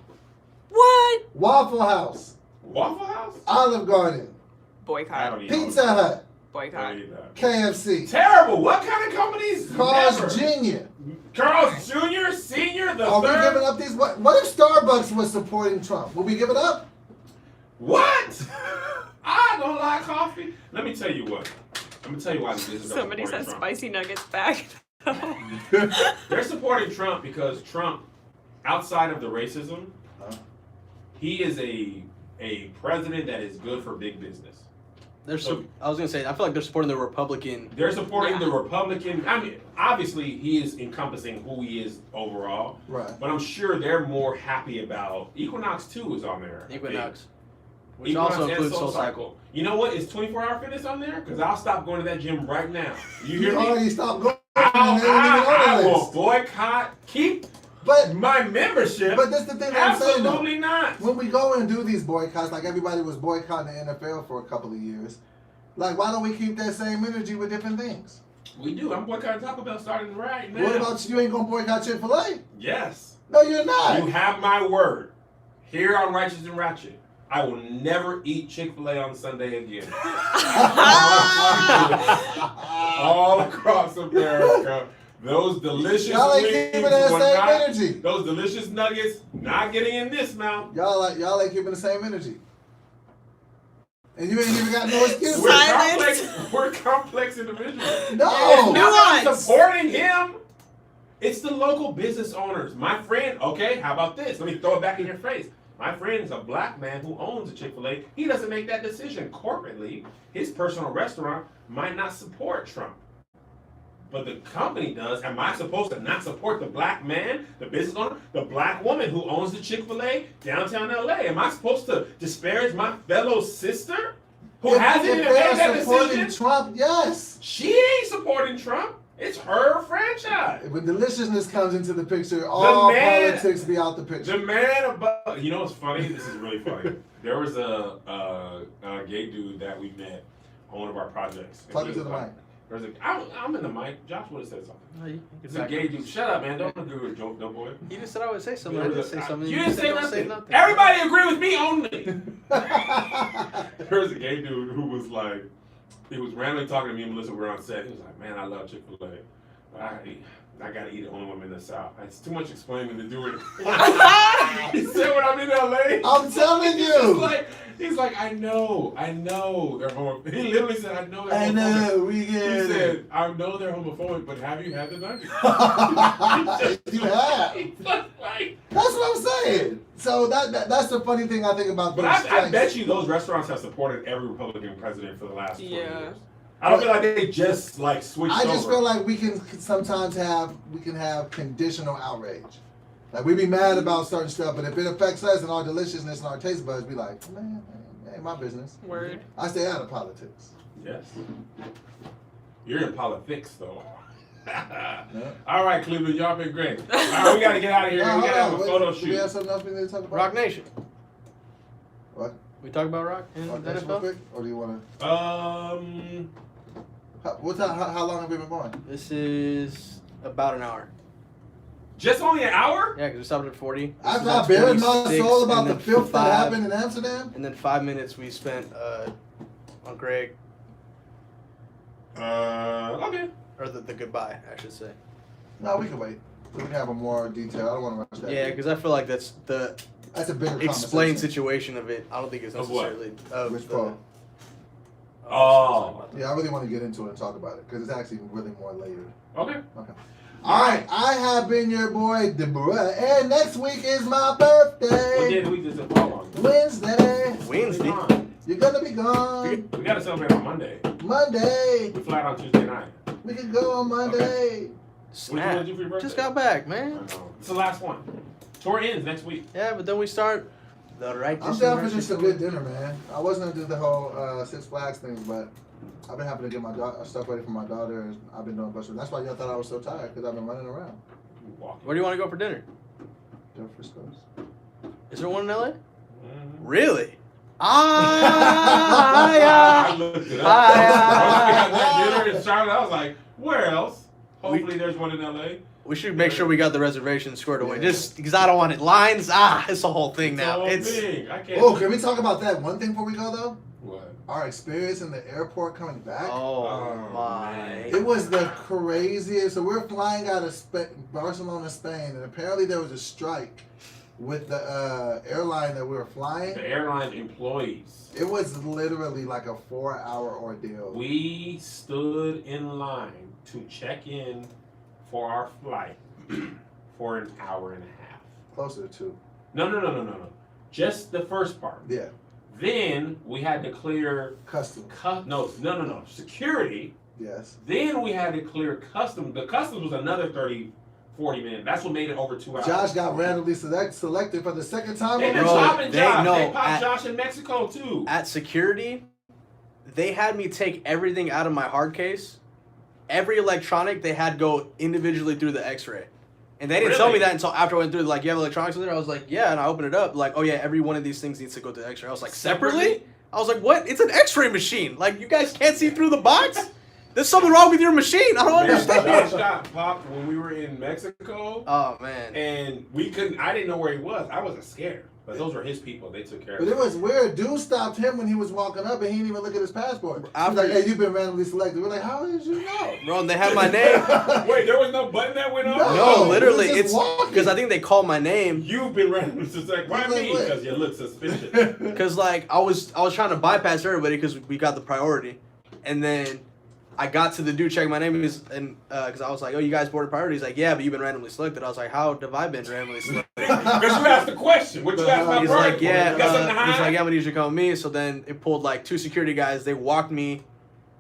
What? Waffle House. Waffle House? Olive Garden. I Boycott. don't eat Pizza those. Hut. I Boycott. don't eat that. KFC. Terrible. What kind of companies? Carl's Never. Jr. Carl's Jr., Senior, the Are we third. giving up these? What if Starbucks was supporting Trump? Will we give it up? What? I don't like coffee. Let me tell you what. Let me tell you why this is Somebody supporting said Trump. spicy nuggets back. They're supporting Trump because Trump, outside of the racism, he is a president that is good for big business. I was gonna say, I feel like they're supporting the Republican. They're supporting Yeah. the Republican. I mean, obviously, he is encompassing who he is overall. Right. But I'm sure they're more happy about Equinox 2 is on there. Equinox, which Equinox also and includes SoulCycle. You know what? Is 24-hour fitness on there? Because I'll stop going to that gym right now. You You hear me? already stopped going. I will boycott. Keep But my membership. but that's the thing that I'm saying though. Absolutely not. When we go and do these boycotts, like everybody was boycotting the NFL for a couple of years, like why don't we keep that same energy with different things? We do. I'm boycotting Taco Bell starting right now. What about you? Ain't gonna boycott Chick-fil-A? Yes. No, you're not. You have my word. Here on Righteous and Ratchet, I will never eat Chick-fil-A on Sunday again. All across America. Those delicious Y'all ain't wings keeping that were same not, energy. those delicious nuggets not getting in this mouth. Y'all ain't keeping the same energy. And you ain't even got no excuse. We're complex individuals. No. It's not that I'm supporting him. It's the local business owners. My friend, okay, how about this? Let me throw it back in your face. My friend is a black man who owns a Chick-fil-A. He doesn't make that decision corporately. His personal restaurant might not support Trump. But the company does. Am I supposed to not support the black man, the business owner, the black woman who owns the Chick-fil-A downtown LA? Am I supposed to disparage my fellow sister who hasn't even made that decision? Trump, yes. She ain't supporting Trump. It's her franchise. When deliciousness comes into the picture, all politics be out the picture. The man above. You know what's funny? This is really funny. There was a gay dude that we met on one of our projects. Talk to the mic. I'm in the mic. Josh would have said something. No, you It's a gay dude. Shut up, man. Don't agree with a joke, no boy. You just said I would say something. I didn't say something. You didn't say don't nothing. Everybody agree with me only. There was a gay dude who was like, he was randomly talking to me and Melissa. We were on set. He was like, "Man, I love Chick-fil-A. I gotta eat it only when I'm in the South. It's too much explaining to do it." He said, "When I'm in LA." I'm telling you. He's like, I know they're homophobic. He literally said, I know they're homophobic. I know, we get it. He said, I know they're homophobic, but have you had the nuggets? You have. That's what I'm saying. So that's the funny thing I think about. But I bet you those restaurants have supported every Republican president for the last 20 years. I don't feel like they just like switched over. I just feel like we can sometimes have conditional outrage. Like we be mad about certain stuff, but if it affects us and our deliciousness and our taste buds, be like, man, it ain't my business. Word. I stay out of politics. Yes. You're in politics though. Yeah. All right, Cleveland, y'all been great. All right, we gotta get out of here. We gotta have a photo shoot. Do we have something else we need to talk about? Rock Nation. What? We talk about Rock and Rock Nation real quick, or do you want to? How long have we been going? This is about an hour. Just only an hour? Yeah, because we stopped at 40. After I buried my soul about the filth that happened in Amsterdam? And then 5 minutes we spent on Greg. Okay. Or the goodbye, I should say. No, we can wait. We can have a more detail. I don't want to rush that. Yeah, because I feel like that's a bigger explained situation of it. I don't think it's necessarily Which part? Oh. Yeah, I really want to get into it and talk about it because it's actually really more layered. Okay. All right, I have been your boy, Deborah, and next week is my birthday. What day of the week does it fall on? Wednesday. Wednesday? You're gonna be gone. We gotta celebrate on Monday. Monday. We fly out on Tuesday night. We can go on Monday. What you gonna do for your birthday? Just got back, man. I know. It's the last one. Tour ends next week. Yeah, but then we start the Righteous. I'm down for just a good dinner, man. I was gonna do the whole Six Flags thing, but I've been having to get my stuff ready for my daughter, and I've been doing a bunch of. That's why y'all thought I was so tired because I've been running around. Where do you want to go for dinner? Denver Frisco's. Is there one in LA? Mm-hmm. Really? I looked it up. Once we had that dinner in Charlotte, I was like, where else? Hopefully there's one in LA. We should make sure we got the reservation squared away. Just because I don't want it. Lines, it's a whole thing now. I can't. Oh, can we talk about that one thing before we go though? What? Our experience in the airport coming back. Oh my. It was the craziest. So we're flying out of Barcelona, Spain, and apparently there was a strike with the airline that we were flying. The airline employees. It was literally like a 4-hour ordeal. We stood in line to check in for our flight for an hour and a half. Closer to 2. No. Just the first part. Yeah. Then we had to clear customs. No. Security. Yes. Then we had to clear customs. The customs was another 30, 40 minutes. That's what made it over 2 hours. Josh got randomly selected for the second time. They've been chopping Josh. They popped Josh in Mexico too. At security, they had me take everything out of my hard case. Every electronic they had go individually through the X-ray. And they didn't tell me that until after I went through. Like, you have electronics in there? I was like, yeah. And I opened it up. Like, oh, yeah, every one of these things needs to go to the X-ray. I was like, separately? I was like, what? It's an X-ray machine. Like, you guys can't see through the box? There's something wrong with your machine. I don't Man, understand. Josh got popped when we were in Mexico. Oh man. And we couldn't. I didn't know where he was. I wasn't scared. But those were his people. They took care of But him. it was weird. Dude stopped him when he was walking up, and he didn't even look at his passport. He was After- like, "Hey, you've been randomly selected." We're like, "How did you know?" Bro, they had my name. Wait, there was no button that went on? No, literally, he was it's just walking. because I think they called my name. You've been randomly selected. Why He's like, me? "Wait." Because you look suspicious. Because like I was trying to bypass everybody because we got the priority, and then I got to the dude checking my name and because I was like, oh, you guys boarded priority. He's like, yeah, but you've been randomly selected. I was like, how have I been randomly selected? Because you asked the question. What you asked my He's priority like, for? yeah. You got something to He's hide? like, yeah, but you should call me. So then it pulled like 2 security guys. They walked me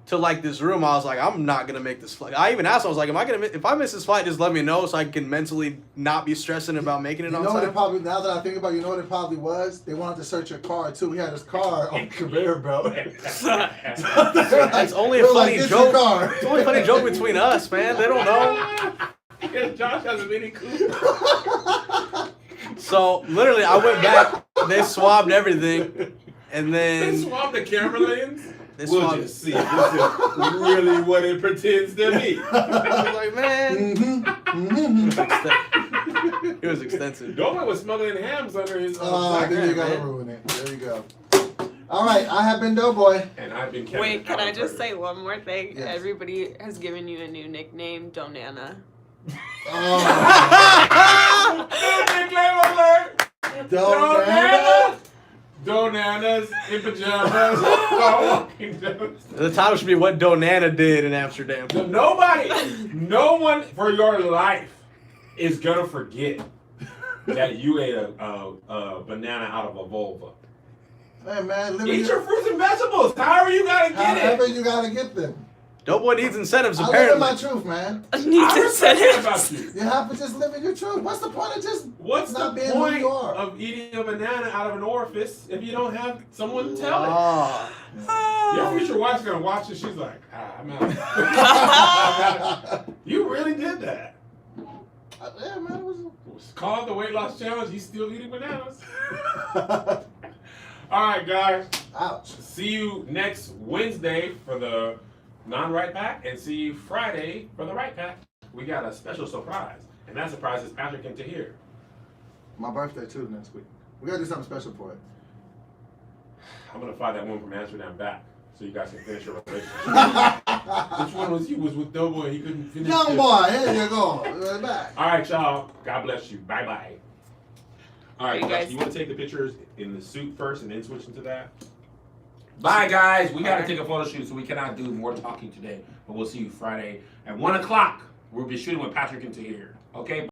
to like this room. I was like, I'm not gonna make this flight. I even asked. I was like, if I miss this flight, just let me know so I can mentally not be stressing about making it You on know what it time. probably, now that I think about it, you know what it probably was? They wanted to search your car too. We had his car on the conveyor belt. It's only a They were like, funny "Get your joke. car." It's only a funny joke between us, man. They don't know. Because Josh has a Mini Cooper. So literally, I went back. They swabbed everything, and They then swapped the camera lens. they We'll swabbed. just see if this is really what it pretends to be. I was like, man, Mm-hmm. it was extensive. Doman was smuggling hams under his Then man, you gotta man. ruin it. There you go. All right, I have been Doughboy. And I've been Kevin Wait, can I just Allen say one more thing? Yes. Everybody has given you a new nickname, Donana. Oh, Nickname alert! Donana. Donanas in pajamas. Walking down. The title should be what Donana did in Amsterdam. Nobody, no one for your life is gonna forget that you ate a banana out of a vulva. Hey man, live Eat your fruits and vegetables. However you gotta get however it. you gotta get them. Doughboy needs incentives, I live in my apparently. truth, man. Needs I respect that about incentives. you. You have to just live in your truth. What's the point of just What's not the being who point you are? of eating a banana out of an orifice if you don't have someone to tell it? Oh. Your future wife's gonna watch it. She's like, I'm out. I'm out. You really did that. Yeah, man. It was... Call it the weight loss challenge. He's still eating bananas. All right, guys. Ouch. See you next Wednesday for the non-right pack, and see you Friday for the right pack. We got a special surprise, and that surprise is Patrick and Tahir. My birthday too next week. We gotta do something special for it. I'm gonna fly that one from Amsterdam back, so you guys can finish your relationship. Which one was you? Was with Doughboy? He couldn't finish. Young it. boy, here you go. Right back. All right, y'all. God bless you. Bye bye. All right, You Josh, guys- you want to take the pictures in the suit first, and then switch into that? Bye, guys. We got to take a photo shoot, so we cannot do more talking today. But we'll see you Friday at 1 o'clock. We'll be shooting with Patrick and Tahir. Okay.